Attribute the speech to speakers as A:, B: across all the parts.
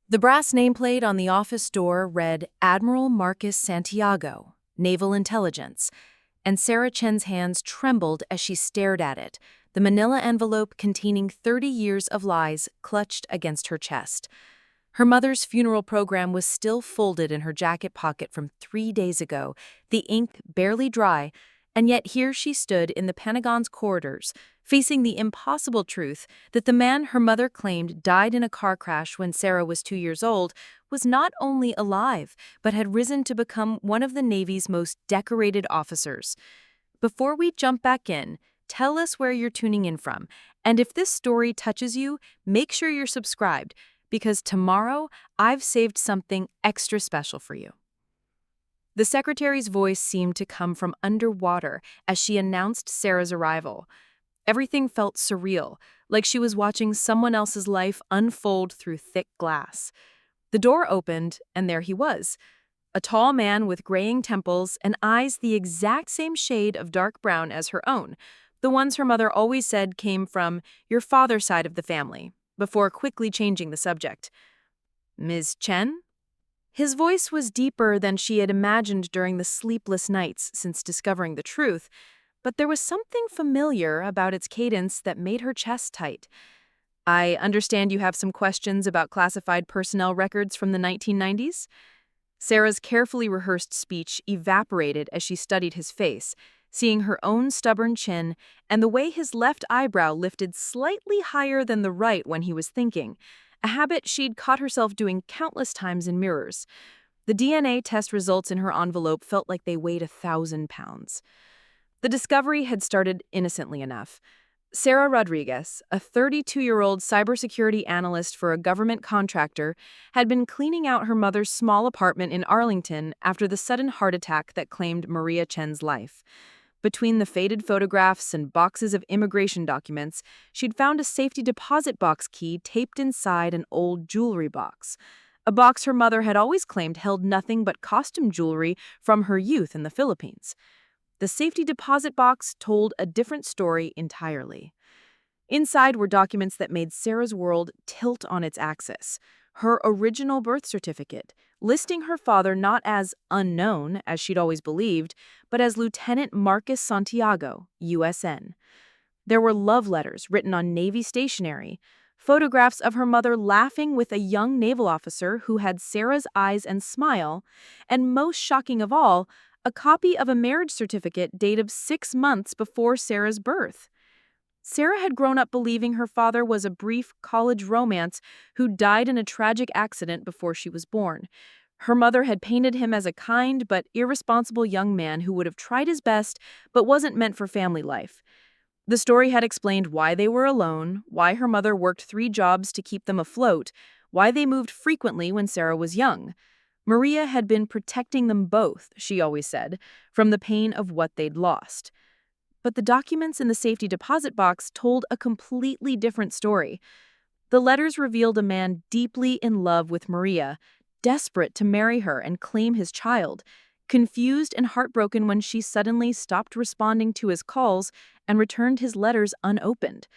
A: The brass nameplate on the office door read Admiral Marcus Santiago, Naval Intelligence, and Sarah Chen's hands trembled as she stared at it, the manila envelope containing 30 years of lies clutched against her chest. Her mother's funeral program was still folded in her jacket pocket from 3 days ago, the ink barely dry, and yet here she stood in the Pentagon's corridors, facing the impossible truth that the man her mother claimed died in a car crash when Sarah was 2 years old was not only alive, but had risen to become one of the Navy's most decorated officers. Before we jump back in, tell us where you're tuning in from, and if this story touches you, make sure you're subscribed, because tomorrow I've saved something extra special for you. The secretary's voice seemed to come from underwater as she announced Sarah's arrival. Everything felt surreal, like she was watching someone else's life unfold through thick glass. The door opened, and there he was, a tall man with graying temples and eyes the exact same shade of dark brown as her own, the ones her mother always said came from your father's side of the family, before quickly changing the subject. "Ms. Chen?" His voice was deeper than she had imagined during the sleepless nights since discovering the truth, but there was something familiar about its cadence that made her chest tight. "I understand you have some questions about classified personnel records from the 1990s? Sarah's carefully rehearsed speech evaporated as she studied his face, seeing her own stubborn chin and the way his left eyebrow lifted slightly higher than the right when he was thinking, a habit she'd caught herself doing countless times in mirrors. The DNA test results in her envelope felt like they weighed 1,000 pounds. The discovery had started innocently enough. Sarah Rodriguez, a 32-year-old cybersecurity analyst for a government contractor, had been cleaning out her mother's small apartment in Arlington after the sudden heart attack that claimed Maria Chen's life. Between the faded photographs and boxes of immigration documents, she'd found a safety deposit box key taped inside an old jewelry box. A box her mother had always claimed held nothing but costume jewelry from her youth in the Philippines. The safety deposit box told a different story entirely. Inside were documents that made Sarah's world tilt on its axis. Her original birth certificate, listing her father not as unknown, as she'd always believed, but as Lieutenant Marcus Santiago, USN. There were love letters written on Navy stationery, photographs of her mother laughing with a young naval officer who had Sarah's eyes and smile, and most shocking of all, a copy of a marriage certificate dated 6 months before Sarah's birth. Sarah had grown up believing her father was a brief college romance who died in a tragic accident before she was born. Her mother had painted him as a kind but irresponsible young man who would have tried his best but wasn't meant for family life. The story had explained why they were alone, why her mother worked 3 jobs to keep them afloat, why they moved frequently when Sarah was young. Maria had been protecting them both, she always said, from the pain of what they'd lost. But the documents in the safety deposit box told a completely different story. The letters revealed a man deeply in love with Maria, desperate to marry her and claim his child, confused and heartbroken when she suddenly stopped responding to his calls and returned his letters unopened.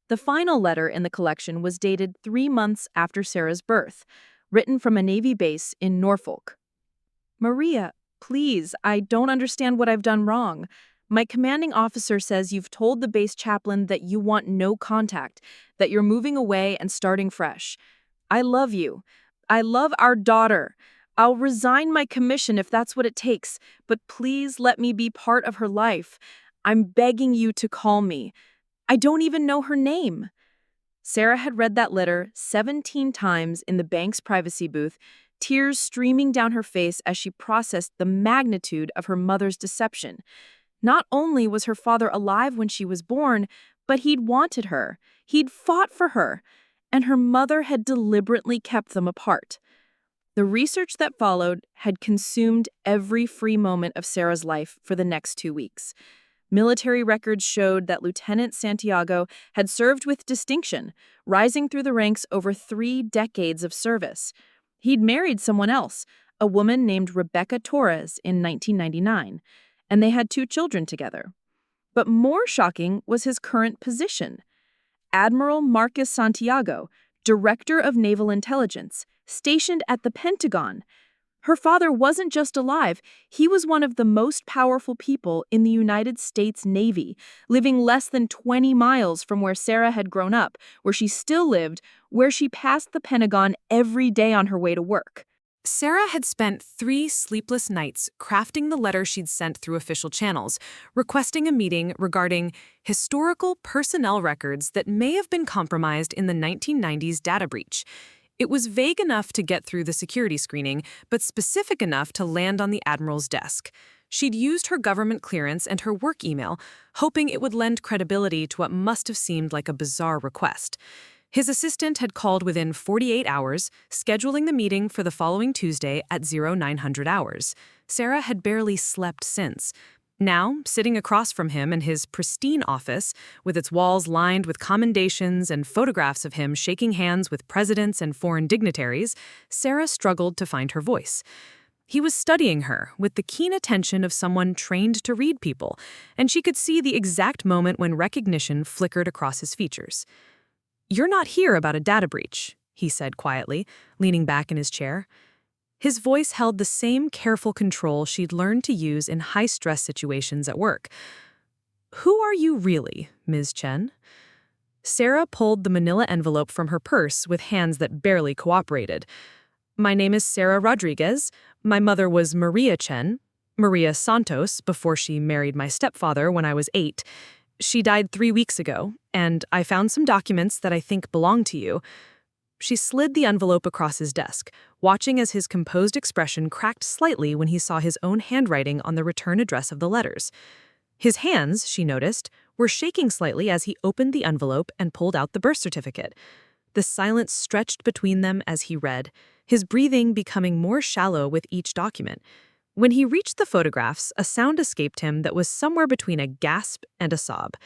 A: The final letter in the collection was dated 3 months after Sarah's birth, written from a Navy base in Norfolk. "Maria, please, I don't understand what I've done wrong. My commanding officer says you've told the base chaplain that you want no contact, that you're moving away and starting fresh. I love you. I love our daughter. I'll resign my commission if that's what it takes, but please let me be part of her life. I'm begging you to call me. I don't even know her name." Sarah had read that letter 17 times in the bank's privacy booth, tears streaming down her face as she processed the magnitude of her mother's deception. Not only was her father alive when she was born, but he'd wanted her, he'd fought for her, and her mother had deliberately kept them apart. The research that followed had consumed every free moment of Sarah's life for the next 2 weeks. Military records showed that Lieutenant Santiago had served with distinction, rising through the ranks over 3 decades of service. He'd married someone else, a woman named Rebecca Torres, in 1999, and they had 2 children together. But more shocking was his current position. Admiral Marcus Santiago,
B: Director of Naval Intelligence, stationed at the Pentagon. Her father wasn't just alive, he was one of the most powerful people in the United States Navy, living less than 20 miles from where Sarah had grown up, where she still lived, where she passed the Pentagon every day on her way to work.
A: Sarah had spent 3 sleepless nights crafting the letter she'd sent through official channels, requesting a meeting regarding historical personnel records that may have been compromised in the 1990s data breach. It was vague enough to get through the security screening, but specific enough to land on the Admiral's desk. She'd used her government clearance and her work email, hoping it would lend credibility to what must have seemed like a bizarre request. His assistant had called within 48 hours, scheduling the meeting for the following Tuesday at 0900 hours. Sarah had barely slept since. Now, sitting across from him in his pristine office, with its walls lined with commendations and photographs of him shaking hands with presidents and foreign dignitaries, Sarah struggled to find her voice. He was studying her with the keen attention of someone trained to read people, and she could see the exact moment when recognition flickered across his features. "You're not here about a data breach," he said quietly, leaning back in his chair. His voice held the same careful control she'd learned to use in high-stress situations at work. "Who are you really, Ms. Chen?" Sarah pulled the manila envelope from her purse with hands that barely cooperated. "My name is Sarah Rodriguez. My mother was Maria Chen, Maria Santos, before she married my stepfather when I was 8. She died 3 weeks ago, and I found some documents that I think belong to you." She slid the envelope across his desk, watching as his composed expression cracked slightly when he saw his own handwriting on the return address of the letters. His hands, she noticed, were shaking slightly as he opened the envelope and pulled out the birth certificate. The silence stretched between them as he read, his breathing becoming more shallow with each document. When he reached the photographs, a sound escaped him that was somewhere between a gasp and a sob.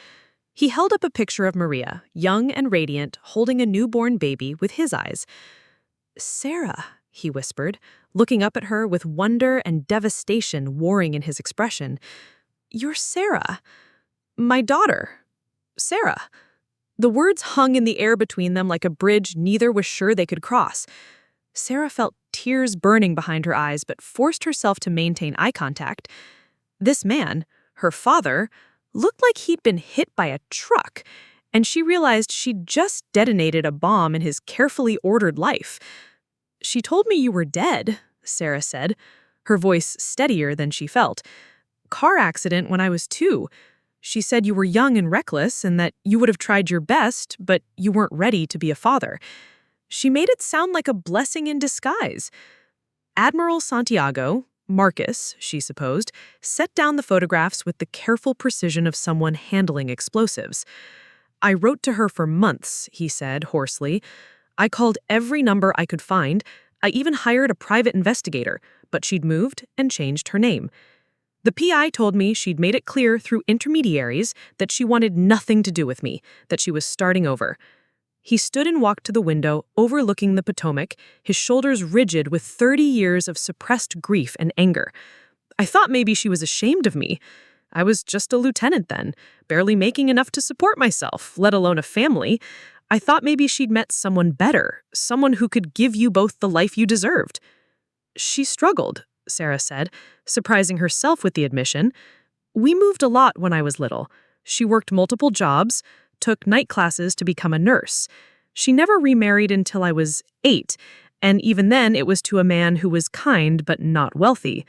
A: He held up a picture of Maria, young and radiant, holding a newborn baby with his eyes. "Sarah," he whispered, looking up at her with wonder and devastation warring in his expression. "You're Sarah. My daughter. Sarah." The words hung in the air between them like a bridge neither was sure they could cross. Sarah felt tears burning behind her eyes but forced herself to maintain eye contact. This man, her father, looked like he'd been hit by a truck, and she realized she'd just detonated a bomb in his carefully ordered life. "She told me you were dead," Sarah said, her voice steadier than she felt. "Car accident when I was 2. She said you were young and reckless and that you would have tried your best, but you weren't ready to be a father. She made it sound like a blessing in disguise." Admiral Santiago, Marcus, she supposed, set down the photographs with the careful precision of someone handling explosives. "I wrote to her for months," he said hoarsely. "I called every number I could find. I even hired a private investigator, but she'd moved and changed her name. The PI told me she'd made it clear through intermediaries that she wanted nothing to do with me, that she was starting over." He stood and walked to the window, overlooking the Potomac, his shoulders rigid with 30 years of suppressed grief and anger. "I thought maybe she was ashamed of me. I was just a lieutenant then, barely making enough to support myself, let alone a family. I thought maybe she'd met someone better, someone who could give you both the life you deserved." She struggled, Sarah said, surprising herself with the admission. "We moved a lot when I was little. She worked multiple jobs, took night classes to become a nurse. She never remarried until I was 8, and even then it was to a man who was kind but not wealthy."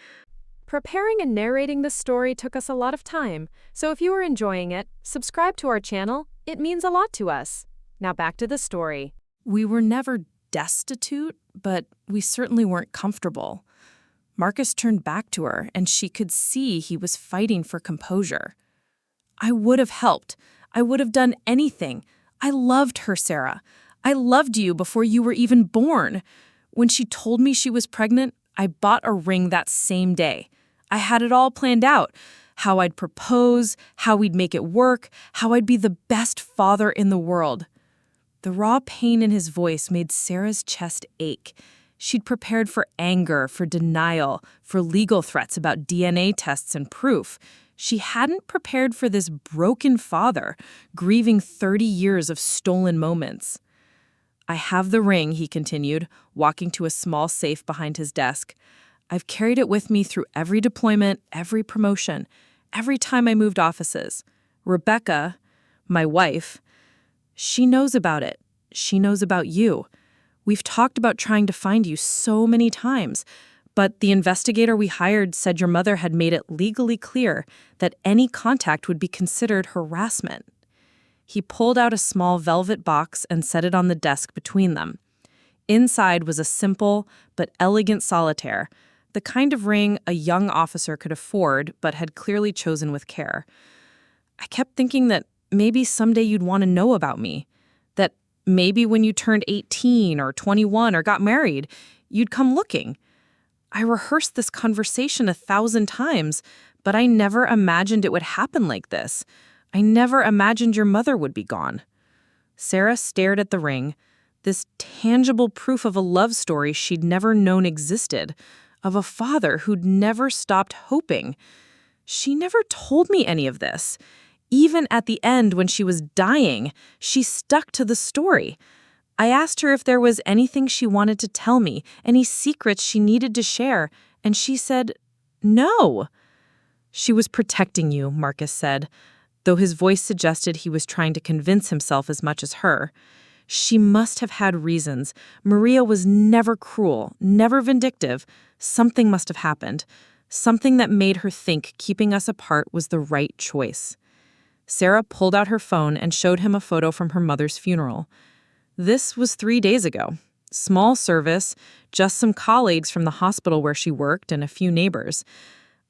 C: Preparing and narrating this story took us a lot of time, so if you are enjoying it, subscribe to our channel. It means a lot to us. Now back to the story.
B: We were never destitute, but we certainly weren't comfortable. Marcus turned back to her, and she could see he was fighting for composure. "I would have helped. I would have done anything. I loved her, Sarah. I loved you before you were even born. When she told me she was pregnant, I bought a ring that same day. I had it all planned out. How I'd propose, how we'd make it work, how I'd be the best father in the world." The raw pain in his voice made Sarah's chest ache. She'd prepared for anger, for denial, for legal threats about DNA tests and proof. She hadn't prepared for this broken father, grieving 30 years of stolen moments. I have the ring, he continued, walking to a small safe behind his desk. I've carried it with me through every deployment, every promotion, every time I moved offices. Rebecca, my wife, she knows about it. She knows about you. We've talked about trying to find you so many times, but the investigator we hired said your mother had made it legally clear that any contact would be considered harassment. He pulled out a small velvet box and set it on the desk between them. Inside was a simple but elegant solitaire, the kind of ring a young officer could afford but had clearly chosen with care. I kept thinking that maybe someday you'd want to know about me, that maybe when you turned 18 or 21 or got married, you'd come looking. I rehearsed this conversation 1,000 times, but I never imagined it would happen like this. I never imagined your mother would be gone. Sarah stared at the ring, this tangible proof of a love story she'd never known existed, of a father who'd never stopped hoping. She never told me any of this. Even at the end when she was dying, she stuck to the story. I asked her if there was anything she wanted to tell me, any secrets she needed to share, and she said, no. She was protecting you, Marcus said, though his voice suggested he was trying to convince himself as much as her. She must have had reasons. Maria was never cruel, never vindictive. Something must have happened. Something that made her think keeping us apart was the right choice. Sarah pulled out her phone and showed him a photo from her mother's funeral. This was 3 days ago. Small service, just some colleagues from the hospital where she worked and a few neighbors.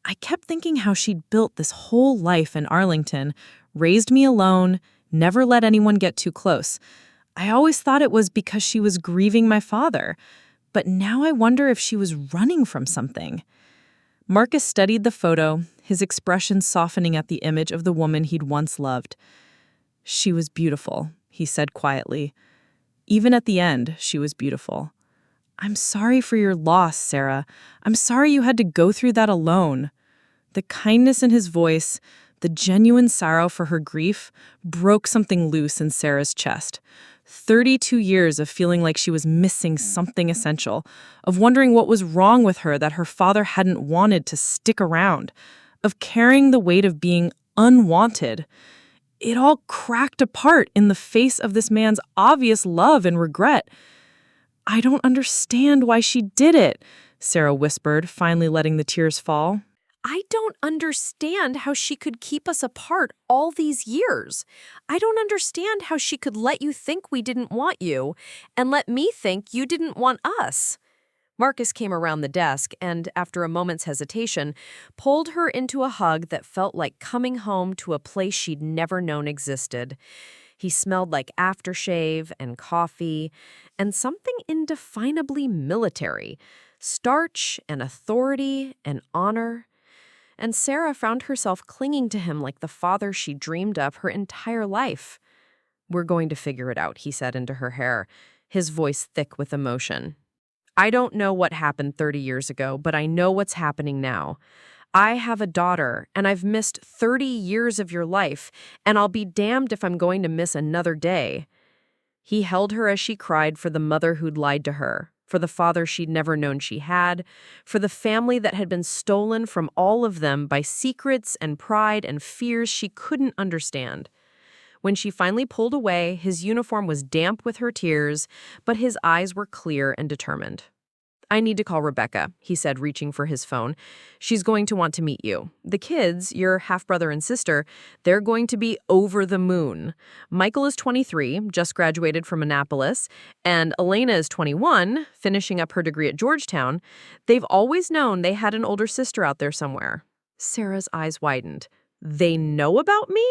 B: I kept thinking how she'd built this whole life in Arlington, raised me alone, never let anyone get too close. I always thought it was because she was grieving my father, but now I wonder if she was running from something. Marcus studied the photo, his expression softening at the image of the woman he'd once loved. She was beautiful, he said quietly. Even at the end, she was beautiful. I'm sorry for your loss, Sarah. I'm sorry you had to go through that alone. The kindness in his voice, the genuine sorrow for her grief, broke something loose in Sarah's chest. 32 years of feeling like she was missing something essential, of wondering what was wrong with her that her father hadn't wanted to stick around, of carrying the weight of being unwanted. It all cracked apart in the face of this man's obvious love and regret. I don't understand why she did it, Sarah whispered, finally letting the tears fall.
A: I don't understand how she could keep us apart all these years. I don't understand how she could let you think we didn't want you and let me think you didn't want us. Marcus came around the desk and, after a moment's hesitation, pulled her into a hug that felt like coming home to a place she'd never known existed. He smelled like aftershave and coffee and something indefinably military, starch and authority and honor. And Sarah found herself clinging to him like the father she dreamed of her entire life. "We're going to figure it out," he said into her hair, his voice thick with emotion. "I don't know what happened 30 years ago, but I know what's happening now. I have a daughter, and I've missed 30 years of your life, and I'll be damned if I'm going to miss another day." He held her as she cried for the mother who'd lied to her, for the father she'd never known she had, for the family that had been stolen from all of them by secrets and pride and fears she couldn't understand. When she finally pulled away, his uniform was damp with her tears, but his eyes were clear and determined. "I need to call Rebecca," he said, reaching for his phone. "She's going to want to meet you. The kids, your half-brother and sister, they're going to be over the moon. Michael is 23, just graduated from Annapolis, and Elena is 21, finishing up her degree at Georgetown. They've always known they had an older sister out there somewhere." Sarah's eyes widened. "They know about me?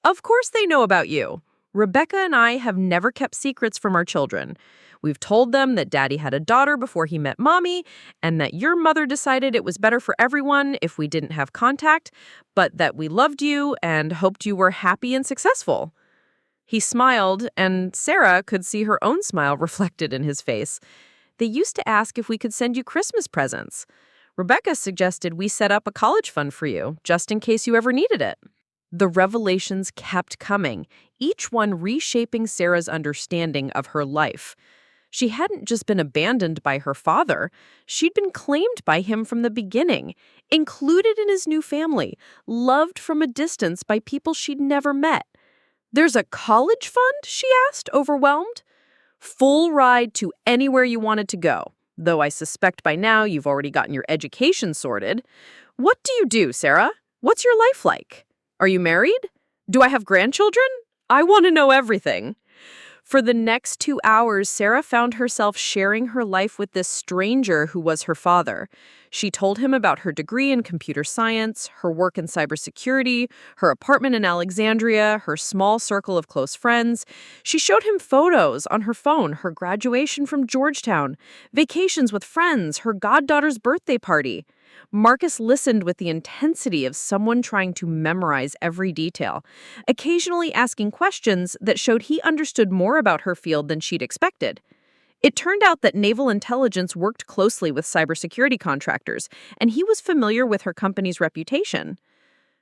A: Of course they know about you. Rebecca and I have never kept secrets from our children. We've told them that Daddy had a daughter before he met Mommy, and that your mother decided it was better for everyone if we didn't have contact, but that we loved you and hoped you were happy and successful." He smiled, and Sarah could see her own smile reflected in his face. "They used to ask if we could send you Christmas presents. Rebecca suggested we set up a college fund for you, just in case you ever needed it."
B: The revelations kept coming, each one reshaping Sarah's understanding of her life. She hadn't just been abandoned by her father, she'd been claimed by him from the beginning, included in his new family, loved from a distance by people she'd never met. "There's a college fund?" she asked, overwhelmed. "Full ride to anywhere you wanted to go, though I suspect by now you've already gotten your education sorted. What do you do, Sarah? What's your life like? Are you married? Do I have grandchildren? I want to know everything." For the next 2 hours, Sarah found herself sharing her life with this stranger who was her father. She told him about her degree in computer science, her work in cybersecurity, her apartment in Alexandria, her small circle of close friends. She showed him photos on her phone, her graduation from Georgetown, vacations with friends, her goddaughter's birthday party. Marcus listened with the intensity of someone trying to memorize every detail, occasionally asking questions that showed he understood more about her field than she'd expected. It turned out that naval intelligence worked closely with cybersecurity contractors, and he was familiar with her company's reputation.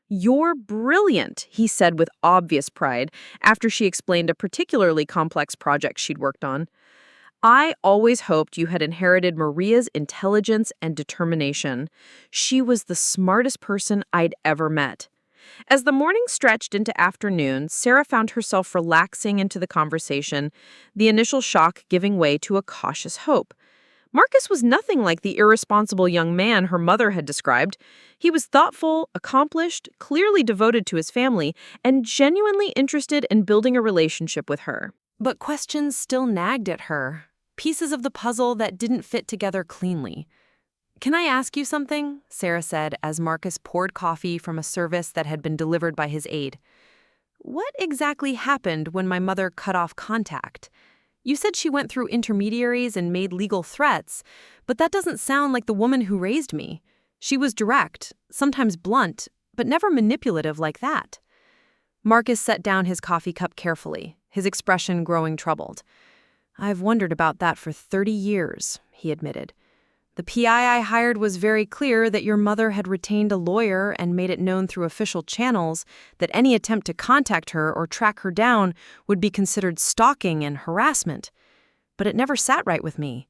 B: "You're brilliant," he said with obvious pride after she explained a particularly complex project she'd worked on. "I always hoped you had inherited Maria's intelligence and determination. She was the smartest person I'd ever met." As the morning stretched into afternoon, Sarah found herself relaxing into the conversation, the initial shock giving way to a cautious hope. Marcus was nothing like the irresponsible young man her mother had described. He was thoughtful, accomplished, clearly devoted to his family, and genuinely interested in building a relationship with her.
A: But questions still nagged at her, pieces of the puzzle that didn't fit together cleanly. "Can I ask you something?" Sarah said as Marcus poured coffee from a service that had been delivered by his aide. "What exactly happened when my mother cut off contact? You said she went through intermediaries and made legal threats, but that doesn't sound like the woman who raised me. She was direct, sometimes blunt, but never manipulative like that." Marcus set down his coffee cup carefully, his expression growing troubled. "I've wondered about that for 30 years, he admitted. "The PI I hired was very clear that your mother had retained a lawyer and made it known through official channels that any attempt to contact her or track her down would be considered stalking and harassment. But it never sat right with me.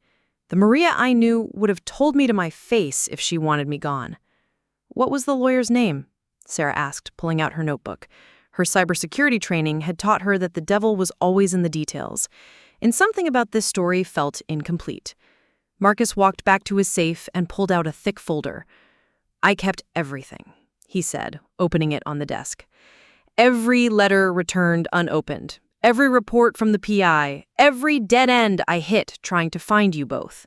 A: The Maria I knew would have told me to my face if she wanted me gone." "What was the lawyer's name?" Sarah asked, pulling out her notebook. Her cybersecurity training had taught her that the devil was always in the details, and something about this story felt incomplete. Marcus walked back to his safe and pulled out a thick folder. "I kept everything," he said, opening it on the desk. "Every letter returned unopened, every report from the PI, every dead end I hit trying to find you both."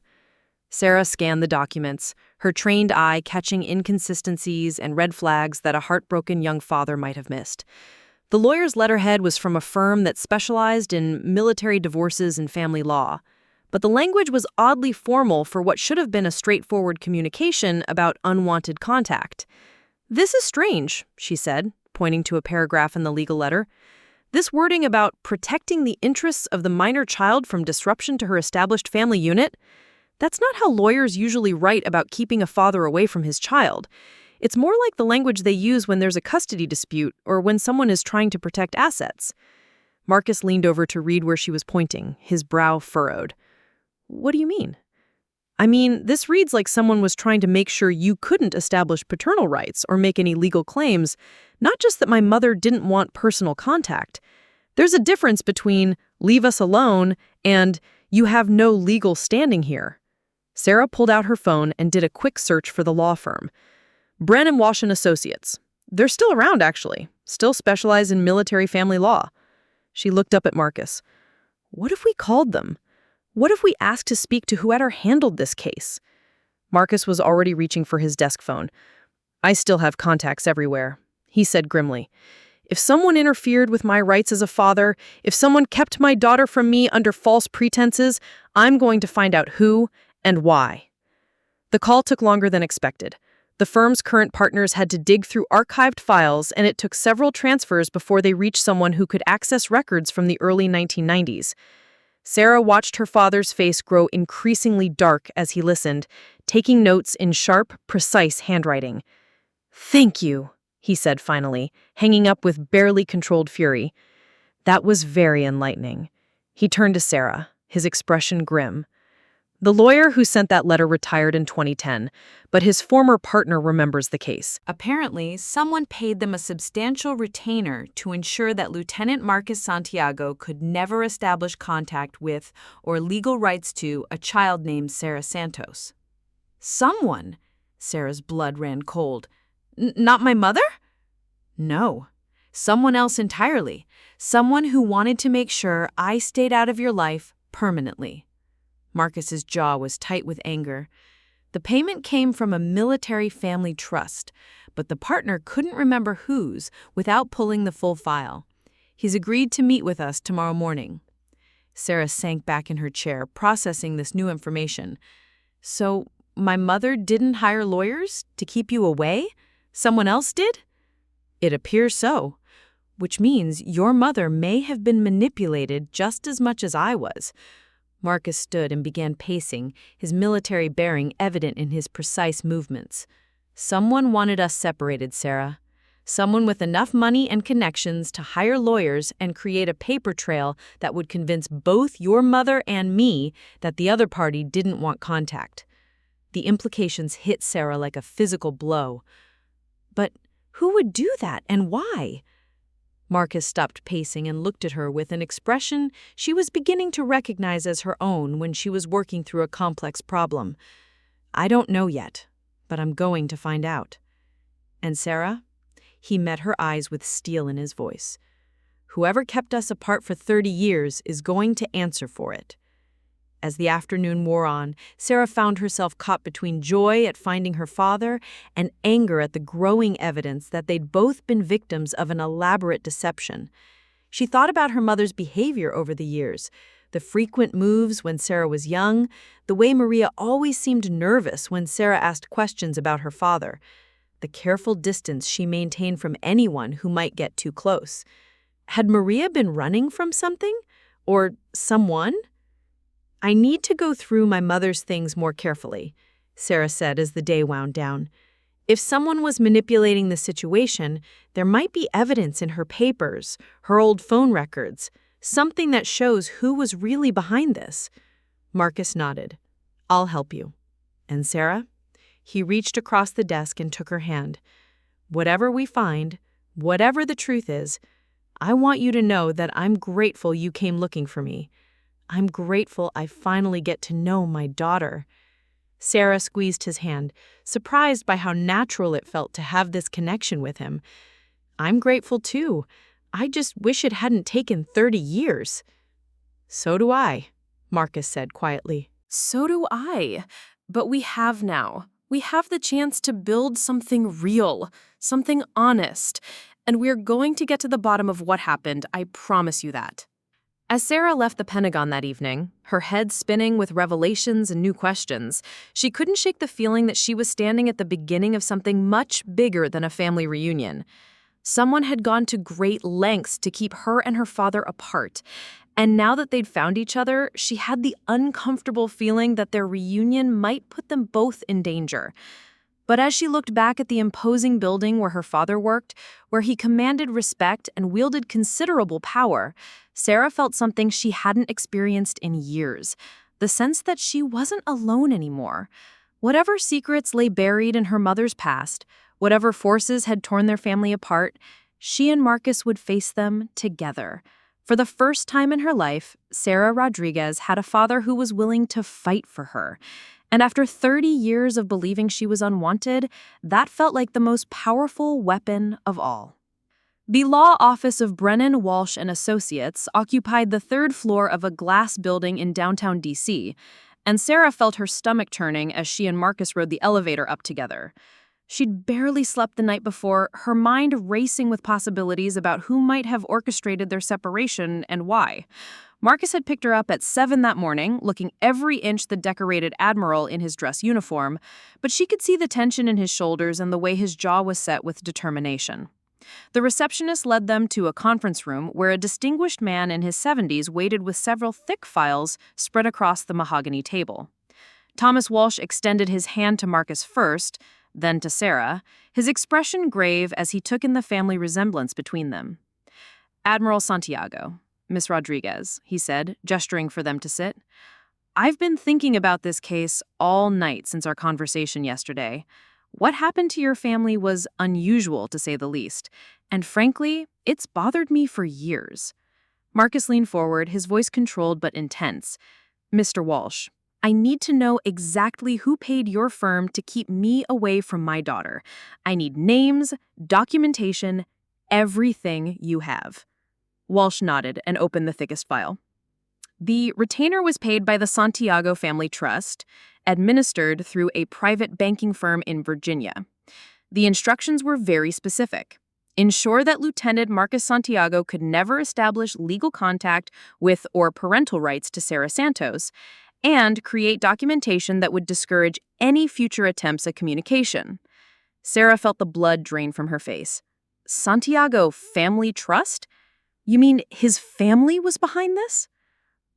A: Sarah scanned the documents, her trained eye catching inconsistencies and red flags that a heartbroken young father might have missed. The lawyer's letterhead was from a firm that specialized in military divorces and family law, but the language was oddly formal for what should have been a straightforward communication about unwanted contact. "This is strange," she said, pointing to a paragraph in the legal letter. "This wording about protecting the interests of the minor child from disruption to her established family unit? That's not how lawyers usually write about keeping a father away from his child. It's more like the language they use when there's a custody dispute or when someone is trying to protect assets." Marcus leaned over to read where she was pointing, his brow furrowed. "What do you mean?" "I mean, this reads like someone was trying to make sure you couldn't establish paternal rights or make any legal claims, not just that my mother didn't want personal contact. There's a difference between 'leave us alone' and 'you have no legal standing here.'" Sarah pulled out her phone and did a quick search for the law firm. "Brennan Walsh and Associates. They're still around, actually. Still specialize in military family law." She looked up at Marcus. "What if we called them? What if we asked to speak to whoever handled this case?" Marcus was already reaching for his desk phone. "I still have contacts everywhere," he said grimly. "If someone interfered with my rights as a father, if someone kept my daughter from me under false pretenses, I'm going to find out who and why." The call took longer than expected. The firm's current partners had to dig through archived files, and it took several transfers before they reached someone who could access records from the early 1990s. Sarah watched her father's face grow increasingly dark as he listened, taking notes in sharp, precise handwriting. "Thank you,"
B: he said finally, hanging up with barely controlled fury. That was very enlightening. He turned to Sarah, his expression grim. The lawyer who sent that letter retired in 2010, but his former partner remembers the case.
A: Apparently, someone paid them a substantial retainer to ensure that Lieutenant Marcus Santiago could never establish contact with or legal rights to a child named Sarah Santos. Someone? Sarah's blood ran cold. Not my mother? No. Someone else entirely. Someone who wanted to make sure I stayed out of your life permanently. Marcus's jaw was tight with anger. The payment came from a military family trust, but the partner couldn't remember whose without pulling the full file. He's agreed to meet with us tomorrow morning. Sarah sank back in her chair, processing this new information. So, my mother didn't hire lawyers to keep you away? Someone else did? It appears so, which means your mother may have been manipulated just as much as I was. Marcus stood and began pacing, his military bearing evident in his precise movements. Someone wanted us separated, Sarah. Someone with enough money and connections to hire lawyers and create a paper trail that would convince both your mother and me that the other party didn't want contact. The implications hit Sarah like a physical blow. But who would do that, and why? Marcus stopped pacing and looked at her with an expression she was beginning to recognize as her own when she was working through a complex problem. I don't know yet, but I'm going to find out. And Sarah? He met her eyes with steel in his voice. Whoever kept us apart for 30 years is going to answer for it. As the afternoon wore on, Sarah found herself caught between joy at finding her father and anger at the growing evidence that they'd both been victims of an elaborate deception. She thought about her mother's behavior over the years, the frequent moves when Sarah was young, the way Maria always seemed nervous when Sarah asked questions about her father, the careful distance she maintained from anyone who might get too close. Had Maria been running from something? Or someone? I need to go through my mother's things more carefully, Sarah said as the day wound down. If someone was manipulating the situation, there might be evidence in her papers, her old phone records, something that shows who was really behind this. Marcus nodded. I'll help you. And Sarah? He reached across the desk and took her hand. Whatever we find, whatever the truth is, I want you to know that I'm grateful you came looking for me. I'm grateful I finally get to know my daughter. Sarah squeezed his hand, surprised by how natural it felt to have this connection with him. I'm grateful too. I just wish it hadn't taken 30 years. So do I, Marcus said quietly.
B: So do I. But we have now. We have the chance to build something real, something honest. And we're going to get to the bottom of what happened, I promise you that. As Sarah left the Pentagon that evening, her head spinning with revelations and new questions, she couldn't shake the feeling that she was standing at the beginning of something much bigger than a family reunion. Someone had gone to great lengths to keep her and her father apart, and now that they'd found each other, she had the uncomfortable feeling that their reunion might put them both in danger. But as she looked back at the imposing building where her father worked, where he commanded respect and wielded considerable power, Sarah felt something she hadn't experienced in years, the sense that she wasn't alone anymore. Whatever secrets lay buried in her mother's past, whatever forces had torn their family apart, she and Marcus would face them together. For the first time in her life, Sarah Rodriguez had a father who was willing to fight for her. And after 30 years of believing she was unwanted, that felt like the most powerful weapon of all. The law office of Brennan, Walsh & Associates occupied the third floor of a glass building in downtown D.C., and Sarah felt her stomach turning as she and Marcus rode the elevator up together. She'd barely slept the night before, her mind racing with possibilities about who might have orchestrated their separation and why. Marcus had picked her up at 7 that morning, looking every inch the decorated Admiral in his dress uniform, but she could see the tension in his shoulders and the way his jaw was set with determination. The receptionist led them to a conference room where a distinguished man in his 70s waited with several thick files spread across the mahogany table. Thomas Walsh extended his hand to Marcus first,
A: then to Sarah, his expression grave as he took in the family resemblance between them. "Admiral Santiago, Miss Rodriguez," he said, gesturing for them to sit. "I've been thinking about this case all night since our conversation yesterday. What happened to your family was unusual, to say the least, and frankly, it's bothered me for years." Marcus leaned forward, his voice controlled but intense. "Mr. Walsh, I need to know exactly who paid your firm to keep me away from my daughter. I need names, documentation, everything you have." Walsh nodded and opened the thickest file. "The retainer was paid by the Santiago Family Trust, administered through a private banking firm in Virginia. The instructions were very specific. Ensure that Lieutenant Marcus Santiago could never establish legal contact with or parental rights to Sarah Santos, and create documentation that would discourage any future attempts at communication." Sarah felt the blood drain from her face. "Santiago Family Trust? You mean his family was behind this?"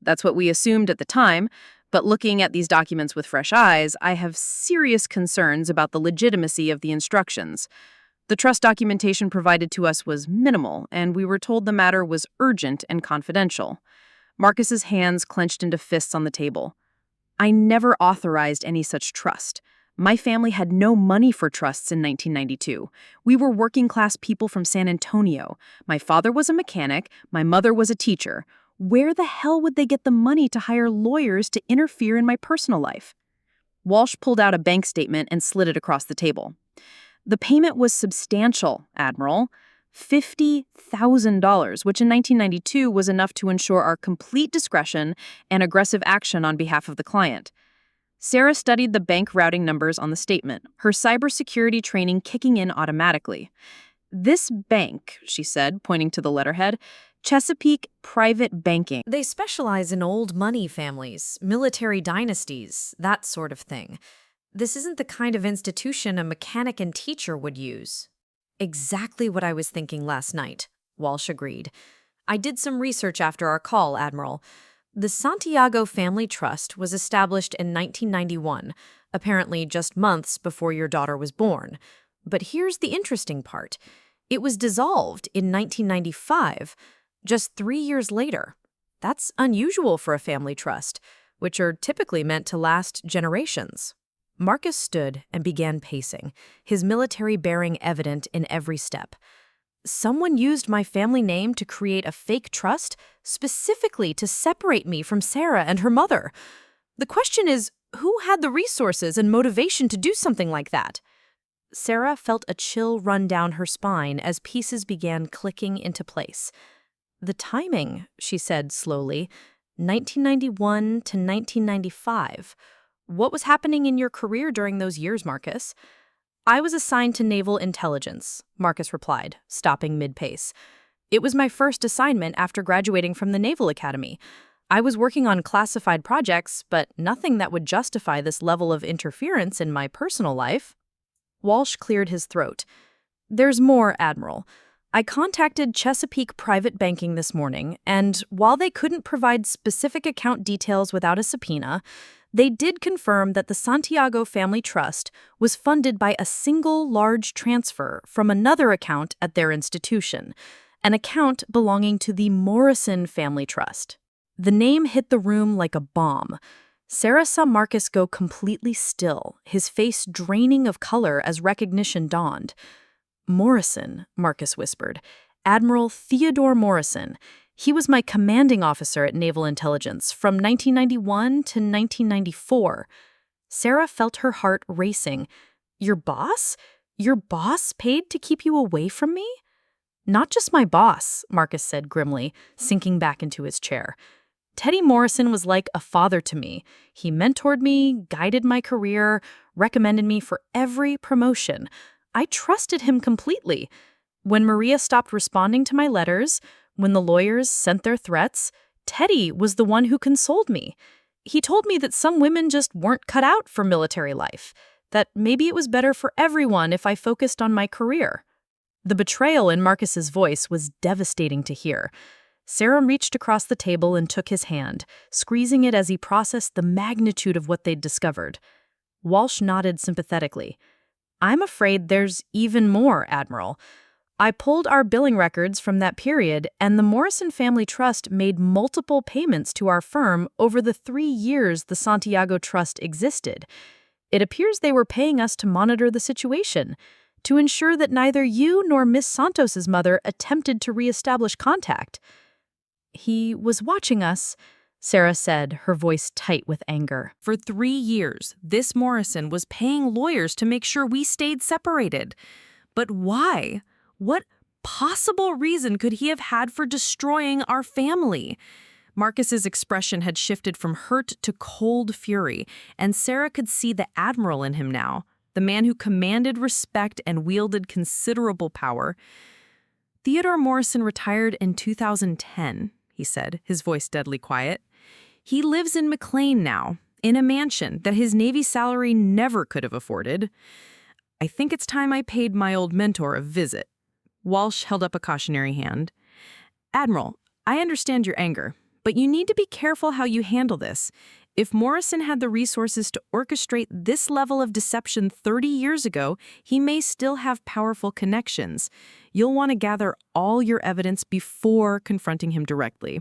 A: "That's what we assumed at the time, but looking at these documents with fresh eyes, I have serious concerns about the legitimacy of the instructions. The trust documentation provided to us was minimal, and we were told the matter was urgent and confidential." Marcus's hands clenched into fists on the table. "I never authorized any such trust. My family had no money for trusts in 1992. We were working-class people from San Antonio. My father was a mechanic, my mother was a teacher. Where the hell would they get the money to hire lawyers to interfere in my personal life?" Walsh pulled out a bank statement and slid it across the table. "The payment was substantial, Admiral. $50,000, which in 1992 was enough to ensure our complete discretion and aggressive action on behalf of the client." Sarah studied the bank routing numbers on the statement, her cybersecurity training kicking in automatically. "This bank," she said, pointing to the letterhead, "Chesapeake Private Banking."
D: They specialize in old money families, military dynasties, that sort of thing. This isn't the kind of institution a mechanic and teacher would use. Exactly what I was thinking last night, Walsh agreed. I did some research after our call, Admiral. The Santiago Family Trust was established in 1991, apparently just months before your daughter was born. But here's the interesting part. It was dissolved in 1995, just 3 years later. That's unusual for a family trust, which are typically meant to last generations. Marcus stood and began pacing, his military bearing evident in every step. "Someone used my family name to create a fake trust, specifically to separate me from Sarah and her mother. The question is, who had the resources and motivation to do something like that?" Sarah felt a chill run down her spine as pieces began clicking into place. "The timing," she said slowly, 1991 to 1995. What was happening in your career during those years, Marcus? "I was assigned to Naval Intelligence," Marcus replied, stopping mid-pace. "It was my first assignment after graduating from the Naval Academy. I was working on classified projects, but nothing that would justify this level of interference in my personal life." Walsh cleared his throat. "There's more, Admiral. I contacted Chesapeake Private Banking this morning, and while they couldn't provide specific account details without a subpoena, they did confirm that the Santiago Family Trust was funded by a single large transfer from another account at their institution, an account belonging to the Morrison Family Trust." The name hit the room like a bomb. Sarah saw Marcus go completely still, his face draining of color as recognition dawned. "Morrison," Marcus whispered. "Admiral Theodore Morrison. He was my commanding officer at Naval Intelligence from 1991 to 1994. Sarah felt her heart racing. "Your boss? Your boss paid to keep you away from me?" "Not just my boss," Marcus said grimly, sinking back into his chair. "Teddy Morrison was like a father to me. He mentored me, guided my career, recommended me for every promotion. I trusted him completely. When Maria stopped responding to my letters, when the lawyers sent their threats, Teddy was the one who consoled me. He told me that some women just weren't cut out for military life, that maybe it was better for everyone if I focused on my career." The betrayal in Marcus's voice was devastating to hear. Sarah reached across the table and took his hand, squeezing it as he processed the magnitude of what they'd discovered. Walsh nodded sympathetically.
B: I'm afraid there's even more, Admiral. I pulled our billing records from that period, and the Morrison Family Trust made multiple payments to our firm over the 3 years the Santiago Trust existed. It appears they were paying us to monitor the situation, to ensure that neither you nor Miss Santos's mother attempted to reestablish contact. He was watching us, Sarah said, her voice tight with anger.
E: For 3 years, this Morrison was paying lawyers to make sure we stayed separated. But why? What possible reason could he have had for destroying our family? Marcus's expression had shifted from hurt to cold fury, and Sarah could see the Admiral in him now, the man who commanded respect and wielded considerable power. Theodore Morrison retired in 2010, he said, his voice deadly quiet. He lives in McLean now, in a mansion that his Navy salary never could have afforded. I think it's time I paid my old mentor a visit. Walsh held up a cautionary hand. Admiral, I understand your anger, but you need to be careful how you handle this. If Morrison had the resources to orchestrate this level of deception 30 years ago, he may still have powerful connections. You'll want to gather all your evidence before confronting him directly.